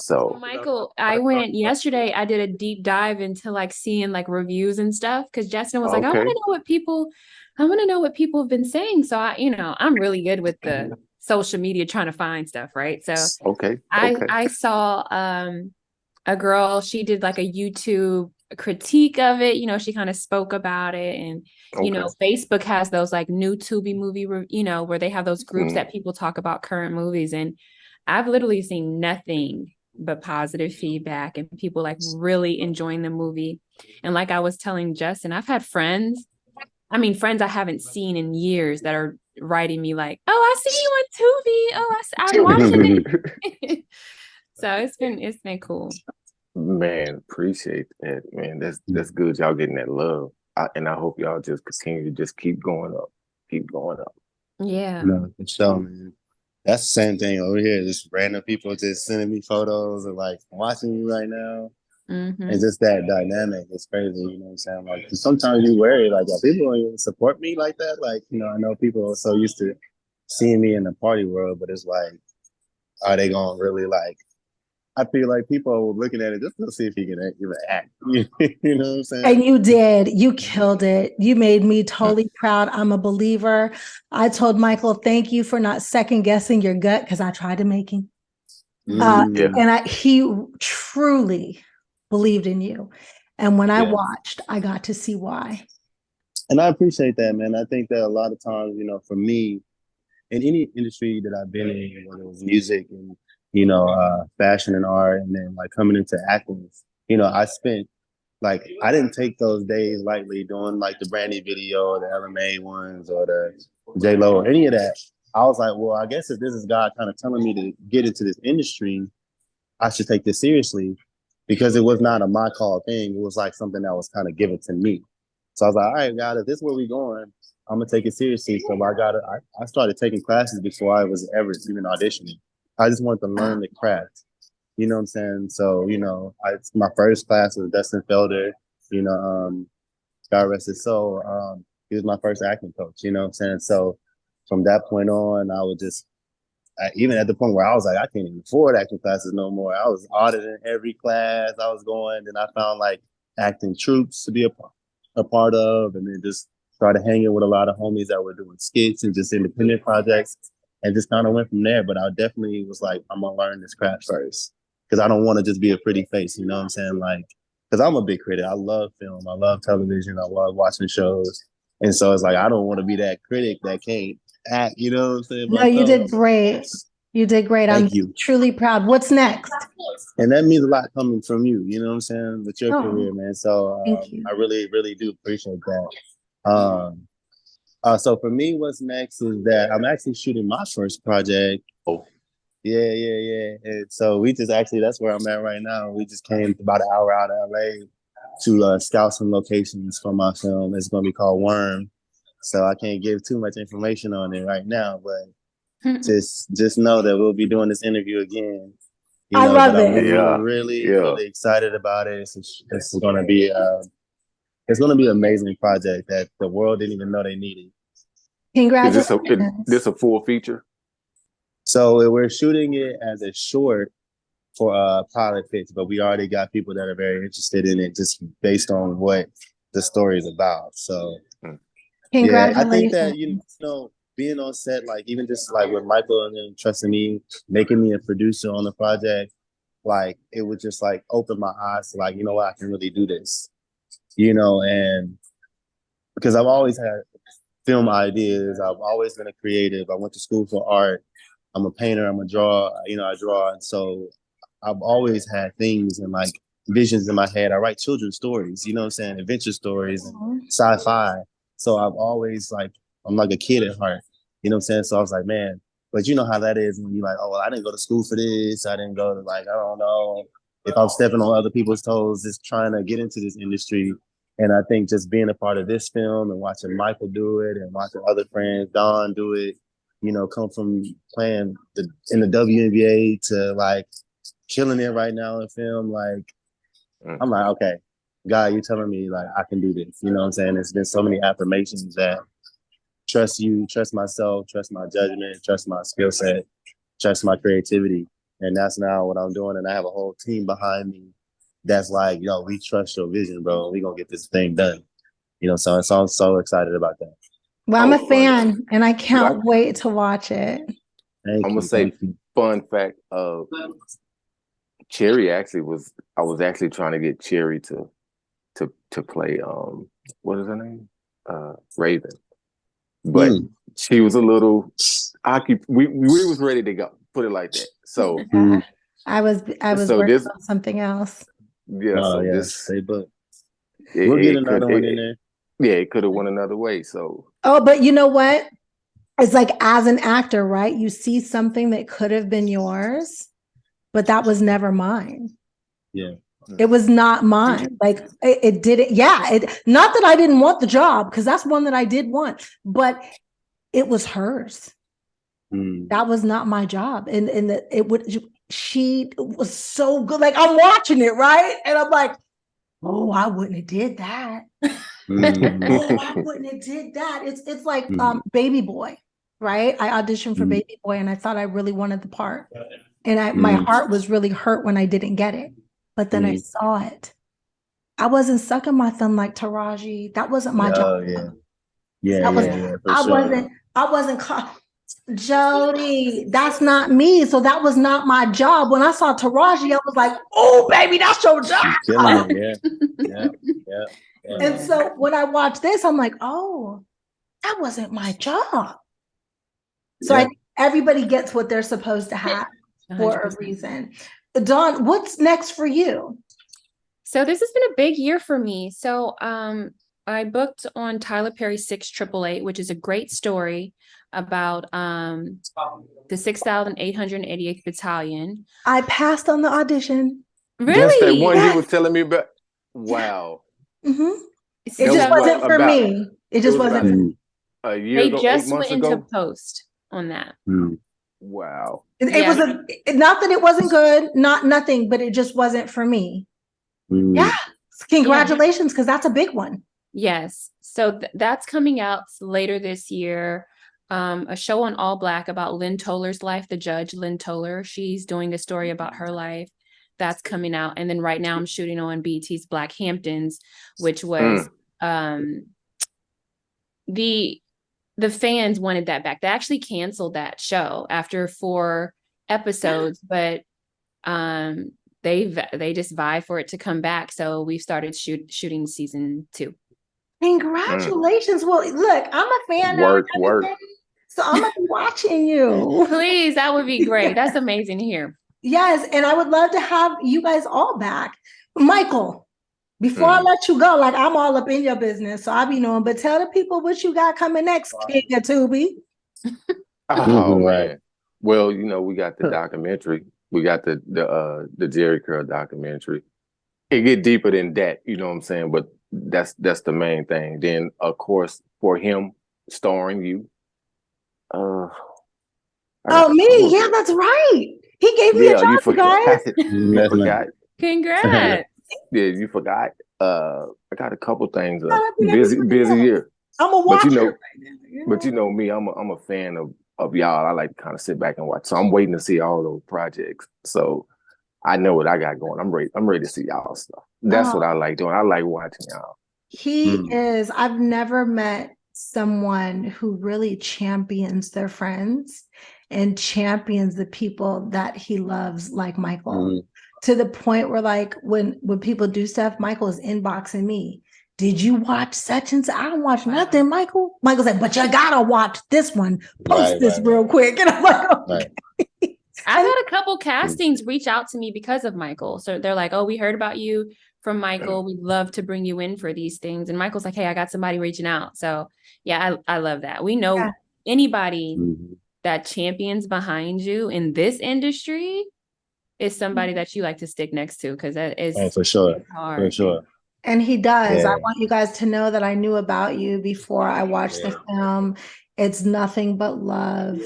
So
Michael, I went yesterday, I did a deep dive into seeing reviews and stuff because Justin was like, I want to know what people have been saying. So I'm really good with the social media trying to find stuff, right? So I saw a girl, she did a YouTube critique of it. She kind of spoke about it, and Facebook has those new Tubi movie where they have those groups that people talk about current movies, and I've literally seen nothing but positive feedback and people really enjoying the movie. And like I was telling Justin, I've had friends I haven't seen in years that are writing me oh, I see you on Tubi. Oh, I'm watching it. So it's been cool.
Man, appreciate that, man. That's good. Y'all getting that love. And I hope y'all just continue to just keep going up. Keep going up.
Yeah.
No, for sure, man. That's the same thing over here. Just random people just sending me photos of watching you right now.
Mm-hmm.
And just that dynamic. It's crazy, you know what I'm saying? Sometimes you worry, are people going to support me like that? I know people are so used to seeing me in the party world, but it's are they going to really I feel like people were looking at it just to see if he can even act. You know what I'm saying?
And you did. You killed it. You made me totally proud. I'm a believer. I told Michael, thank you for not second guessing your gut because I tried to make him. And he truly believed in you. And when I watched, I got to see why.
And I appreciate that, man. I think that a lot of times, you know, for me, in any industry that I've been in, whether it was music and, you know, fashion and art, and then like coming into acting, you know, I spent like, I didn't take those days lightly doing like the Brandy video or the LMA ones or the J-Lo or any of that. I was like, well, I guess if this is God kind of telling me to get into this industry, I should take this seriously, because it was not a my call thing. It was like something that was kind of given to me. So I was like, all right, God, if this is where we're going, I'm gonna take it seriously. So I started taking classes before I was ever even auditioning. I just wanted to learn the craft. You know what I'm saying? So, you know, my first class was Dustin Felder, you know, God rest his soul. He was my first acting coach, you know what I'm saying? So from that point on, I would just, even at the point where I was like, I can't even afford acting classes no more. I was auditing every class I was going. Then I found like acting troops to be a part of, and then just started hanging with a lot of homies that were doing skits and just independent projects, and just kind of went from there. But I definitely was like, I'm gonna learn this craft first, because I don't want to just be a pretty face, you know what I'm saying? Like, because I'm a big critic. I love film. I love television. I love watching shows. And so it's like, I don't want to be that critic that can't act, you know what I'm saying?
No, you did great. You did great. I'm truly proud. What's next?
And that means a lot coming from you, you know what I'm saying, with your career, man. So
thank you.
I really, really do appreciate that. So for me, what's next is that I'm actually shooting my first project. Oh, yeah. And so we just actually, that's where I'm at right now. We just came about an hour out of LA to scout some locations for my film. It's going to be called Worm. So I can't give too much information on it right now, but just know that we'll be doing this interview again. You know,
I love it.
I'm really excited about it. It's going to be an amazing project that the world didn't even know they needed.
Congratulations.
Is this a full feature?
So we're shooting it as a short for a pilot pitch, but we already got people that are very interested in it just based on what the story is about. So
congratulations.
I think that, you know, being on set, like even just like with Michael and them trusting me, making me a producer on the project, like it would just like open my eyes to like, you know what, I can really do this, you know, and because I've always had film ideas. I've always been a creative. I went to school for art. I'm a painter. I'm a drawer. You know, I draw. And so I've always had things and like visions in my head. I write children's stories, you know what I'm saying? Adventure stories and sci-fi. So I've always like, I'm like a kid at heart, you know what I'm saying? So I was like, man, but you know how that is when you're like, oh, well, I didn't go to school for this. I didn't go to like, I don't know if I'm stepping on other people's toes, just trying to get into this industry. And I think just being a part of this film and watching Michael do it and watching other friends, Don do it, you know, come from playing in the WNBA to like killing it right now in film. Like, I'm like, okay, God, you're telling me like I can do this. You know what I'm saying? There's been so many affirmations that trust you, trust myself, trust my judgment, trust my skill set, trust my creativity. And that's now what I'm doing. And I have a whole team behind me that's like, yo, we trust your vision, bro. We gonna get this thing done. You know, so I'm so excited about that.
Well, I'm a fan and I can't wait to watch it.
I'm gonna say fun fact Cherie I was actually trying to get Cherie to play what is her name? Raven. But she was a little we was ready to go, put it like that. So
I was working on something else.
Yeah,
we'll get another one in there.
Yeah, it could have went another way. So
but you know what? It's like as an actor, right? You see something that could have been yours, but that was never mine.
Yeah.
It was not mine. Like it didn't. Yeah. Not that I didn't want the job, because that's one that I did want, but it was hers. That was not my job. And she was so good. Like I'm watching it, right? And I'm like, oh, I wouldn't have did that. Oh, I wouldn't have did that. It's like Baby Boy, right? I auditioned for Baby Boy and I thought I really wanted the part. And my heart was really hurt when I didn't get it. But then I saw it. I wasn't sucking my thumb like Taraji. That wasn't my job. I wasn't Jody, that's not me. So that was not my job. When I saw Taraji, I was like, oh, baby, that's your job. And so when I watched this, I'm like, oh, that wasn't my job. So everybody gets what they're supposed to have for 100%. A reason. Dawn, what's next for you?
So this has been a big year for me. So I booked on Tyler Perry's 688, which is a great story about the 6,888th Battalion.
I passed on the audition.
Really?
That's that one you were telling me about. Wow.
It just wasn't for me. It just wasn't.
A year ago, 8 months
went
ago?
into post on that.
Wow.
It was not that it wasn't good, nothing, but it just wasn't for me. Yeah. Congratulations, because that's a big one.
Yes. So that's coming out later this year. A show on All Black about Lynn Toller's life, the judge, Lynn Toller. She's doing a story about her life. That's coming out. And then right now I'm shooting on BET's Black Hamptons, which was the fans wanted that back. They actually canceled that show after 4 episodes, but they just vie for it to come back. So we've started shooting season 2.
Congratulations. Well, look, I'm a fan.
Work.
So I'm gonna be watching you.
Please, that would be great. That's amazing to hear.
Yes, and I would love to have you guys all back. Michael, before I let you go, like I'm all up in your business, so I'll be knowing, but tell the people what you got coming next, King of Tubi.
Oh, man. Well, we got the documentary. We got the Jerry Curl documentary. It get deeper than that, you know what I'm saying? But that's the main thing. Then, of course, for him, starring you.
Me? Yeah, that's right. He gave me a job, guys.
You forgot.
Congrats.
Yeah, you forgot. I got a couple things. Busy year.
I'm a watcher.
But you know me, I'm a fan of y'all. I like to kind of sit back and watch. So I'm waiting to see all those projects. So I know what I got going. I'm ready to see y'all stuff. That's what I like doing. I like watching y'all.
He is. I've never met someone who really champions their friends and champions the people that he loves, like Michael. To the point where, like, when people do stuff, Michael is inboxing me. Did you watch such and such? I don't watch nothing, Michael. Michael's like, but you gotta watch this one. Post this real quick. And I'm like, okay.
I've had a couple castings reach out to me because of Michael. So they're like, oh, we heard about you from Michael. We'd love to bring you in for these things. And Michael's like, hey, I got somebody reaching out. So yeah, I love that. We know anybody that champions behind you in this industry is somebody that you like to stick next to, because that is
for sure.
Hard.
For sure.
And he does. I want you guys to know that I knew about you before I watched the film. It's nothing but love.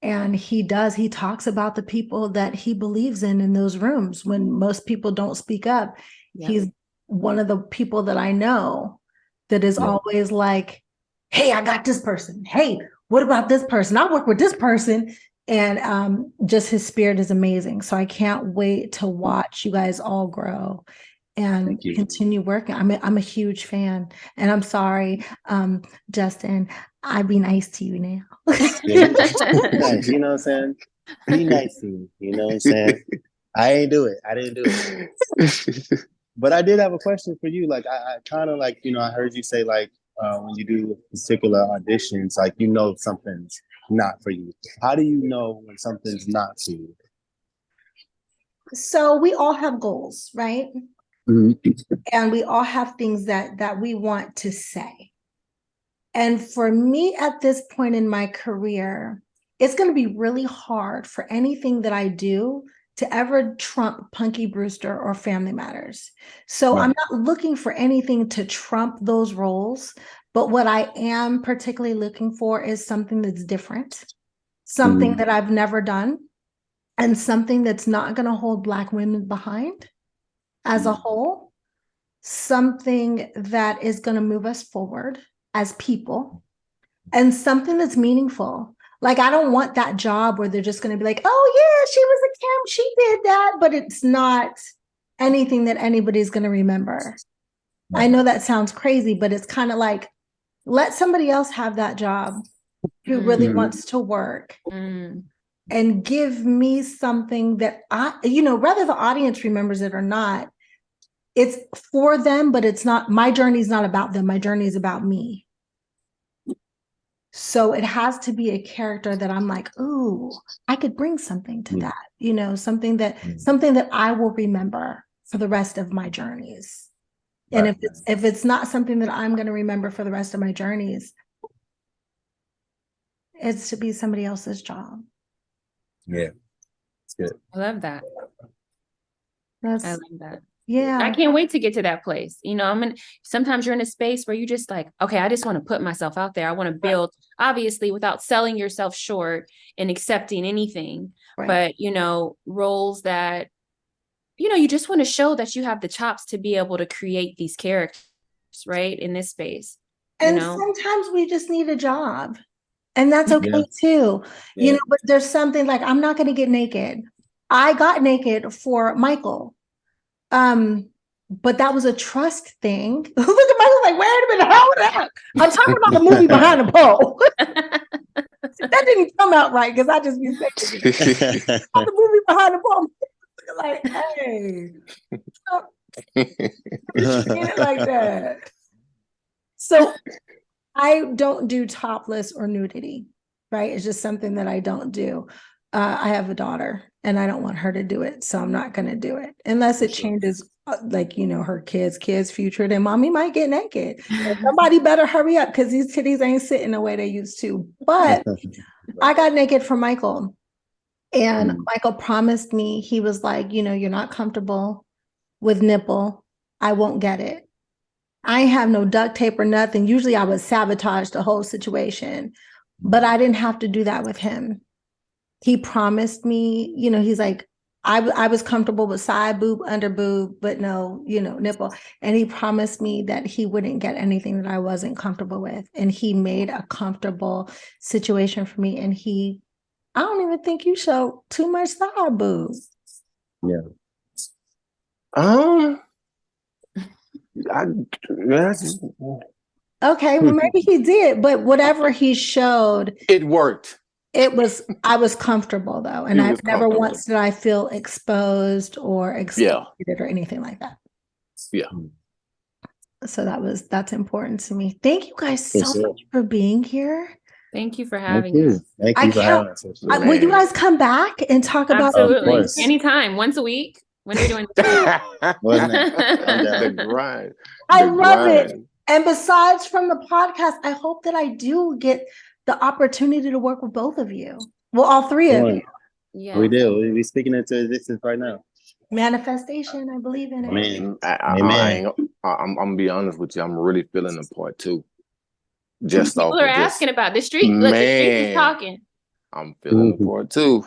And he talks about the people that he believes in those rooms when most people don't speak up. He's one of the people that I know that is always like, hey, I got this person. Hey, what about this person? I work with this person. And just his spirit is amazing. So I can't wait to watch you guys all grow and continue working. I'm a huge fan. And I'm sorry, Justin, I'd be nice to you now.
Nice, you know what I'm saying? Be nice to me, you know what I'm saying? I didn't do it. But I did have a question for you. Like, I kind of like, I heard you say, like, when you do particular auditions, like, something's not for you. How do you know when something's not for you?
So we all have goals, right? And we all have things that we want to say. And for me at this point in my career, it's going to be really hard for anything that I do to ever trump Punky Brewster or Family Matters. So I'm not looking for anything to trump those roles, but what I am particularly looking for is something that's different, something that I've never done, and something that's not going to hold Black women behind as a whole, something that is going to move us forward as people, and something that's meaningful. Like, I don't want that job where they're just going to be like, oh yeah, she was a did that, but it's not anything that anybody's going to remember. I know that sounds crazy, but it's kind of like, let somebody else have that job who really wants to work and give me something that whether the audience remembers it or not, it's for them, but it's not, my journey is not about them. My journey is about me. So it has to be a character that I'm like, ooh, I could bring something to that, something that I will remember for the rest of my journeys. And if it's not something that I'm going to remember for the rest of my journeys, it's to be somebody else's job.
Yeah. It's good.
I love that. I love that.
Yeah.
I can't wait to get to that place. Sometimes you're in a space where you just like, okay, I just want to put myself out there. I want to build, obviously, without selling yourself short and accepting anything. Right. But, roles that, you just want to show that you have the chops to be able to create these characters, right? In this space.
And sometimes we just need a job. And that's okay too.
Yeah.
But there's something like, I'm not going to get naked. I got naked for Michael. But that was a trust thing. Look at Michael like, wait a minute, how that? I'm talking about the movie Behind the Pole. That didn't come out right because I just be saying the movie Behind the Pole. Like, hey, it like that. So I don't do topless or nudity, right? It's just something that I don't do. I have a daughter and I don't want her to do it. So I'm not going to do it unless it changes, her kids' future. Then mommy might get naked. Somebody better hurry up because these titties ain't sitting the way they used to. But I got naked for Michael. And Michael promised me, he was like, you're not comfortable with nipple. I won't get it. I have no duct tape or nothing. Usually I would sabotage the whole situation, but I didn't have to do that with him. He promised me, he's like, I was comfortable with side boob, under boob, but no, nipple. And he promised me that he wouldn't get anything that I wasn't comfortable with. And he made a comfortable situation for me. And I don't even think you show too much side boob.
Yeah.
Okay, well, maybe he did, but whatever he showed,
it worked.
I was comfortable though. And I never once did I feel exposed or excluded or anything like that.
Yeah.
So that's important to me. Thank you guys so much for being here.
Thank you for having us.
Thank you for having us.
Will you guys come back and talk about
Absolutely. Anytime, once a week. When you're doing
the grind.
I love it. And besides from the podcast, I hope that I do get the opportunity to work with both of you. Well, all three of you.
Yeah, we do. We're speaking into existence right now.
Manifestation, I believe in it.
Man, I'm gonna be honest with you. I'm really feeling the part two. Just
people are asking about the street. Look, the street is talking.
I'm feeling the part two.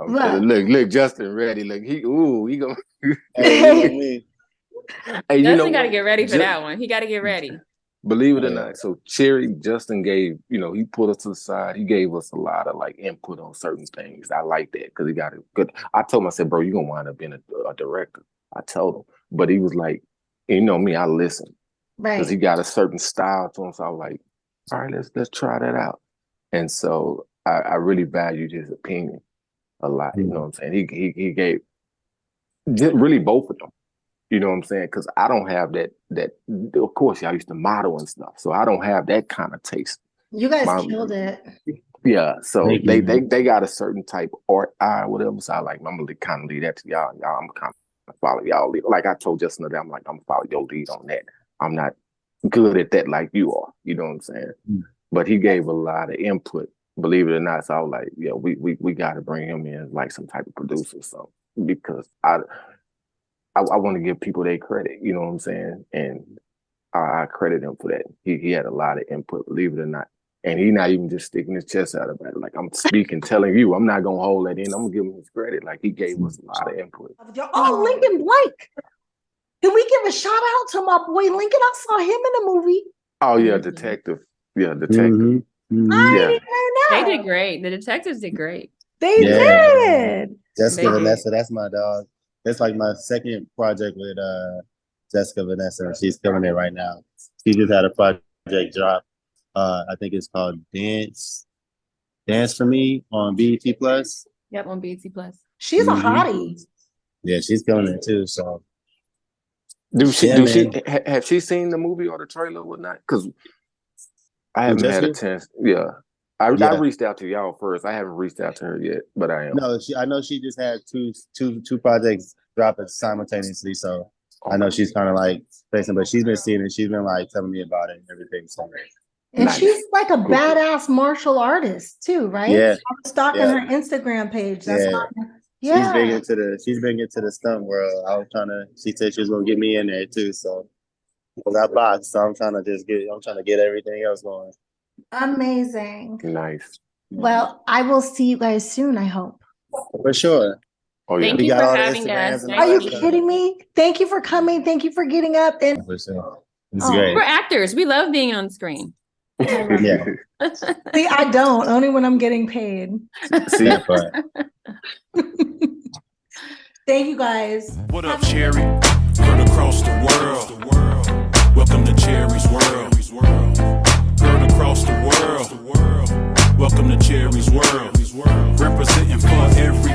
Look, Justin ready. Look, he gonna.
Hey, Justin got to get ready for that one. He got to get ready.
Believe it or not, so Cherie, Justin gave, he put us to the side. He gave us a lot of input on certain things. I like that because he got it good. I told him, I said, bro, you're gonna wind up being a director. I told him, but he was like, me, I listen, right? Because he got a certain style to him. So I was like, all right, let's try that out. And so I really valued his opinion a lot. You know what I'm saying? He gave really both of them. You know what I'm saying? Because I don't have that. Of course, I used to model and stuff, so I don't have that kind of taste.
You guys killed it.
Yeah, so they got a certain type art eye, whatever. So I'm gonna kind of leave that to y'all. I'm kind of follow y'all lead. Like I told Justin today, I'm gonna follow your lead on that. I'm not good at that like you are. You know what I'm saying? But he gave a lot of input, believe it or not. So I was like, yeah, we got to bring him in like some type of producer, so because I want to give people their credit, you know what I'm saying? And I credit him for that. He had a lot of input, believe it or not. And he's not even just sticking his chest out about it. Like I'm speaking, telling you, I'm not going to hold that in. I'm going to give him his credit. Like he gave us a lot of input.
Oh, Lincoln Blake. Can we give a shout out to my boy Lincoln? I saw him in the movie.
Oh, yeah, detective. Yeah, detective.
I didn't know.
They did great. The detectives did great.
They
Yeah.
did.
Jessica
They did.
Vanessa, that's my dog. It's like my second project with Jessica Vanessa, and she's killing it right now. She just had a project drop. I think it's called Dance for Me on BET Plus.
Yep, on BT Plus.
She's a
Mhm.
hottie.
Yeah, she's killing it too. So
Have she seen the movie or the trailer or whatnot? Because I haven't had a
Jessica?
chance. Yeah. I
Yeah.
reached out to y'all first. I haven't reached out to her yet, but I am.
No, I know she just had two projects dropping simultaneously. So I know she's kind of like facing, but she's been seeing it. She's been like telling me about it and everything. So
And
Nice.
she's like a badass martial artist too, right?
Yeah.
I was stalking
Yeah.
her Instagram page. That's
Yeah.
how, yeah.
She's big into the stunt world. She said she was gonna get me in there too. So because I box, so I'm trying to get everything else going.
Amazing.
Nice.
Well, I will see you guys soon, I hope.
For sure.
Oh yeah.
Thank
We
you
got
for
all the
having
Instagrams
us.
and
Are
all
you
that stuff.
kidding me? Thank you for coming. Thank you for getting up. And
For sure. It's
Oh.
great.
We're actors. We love being on screen.
Yeah.
see, I don't, only when I'm getting paid.
See,
That part.
Thank you guys.
What up, Cherie? Heard across the world. Welcome to Cherie's world. Heard across the world. Welcome to Cherie's world. Representing for every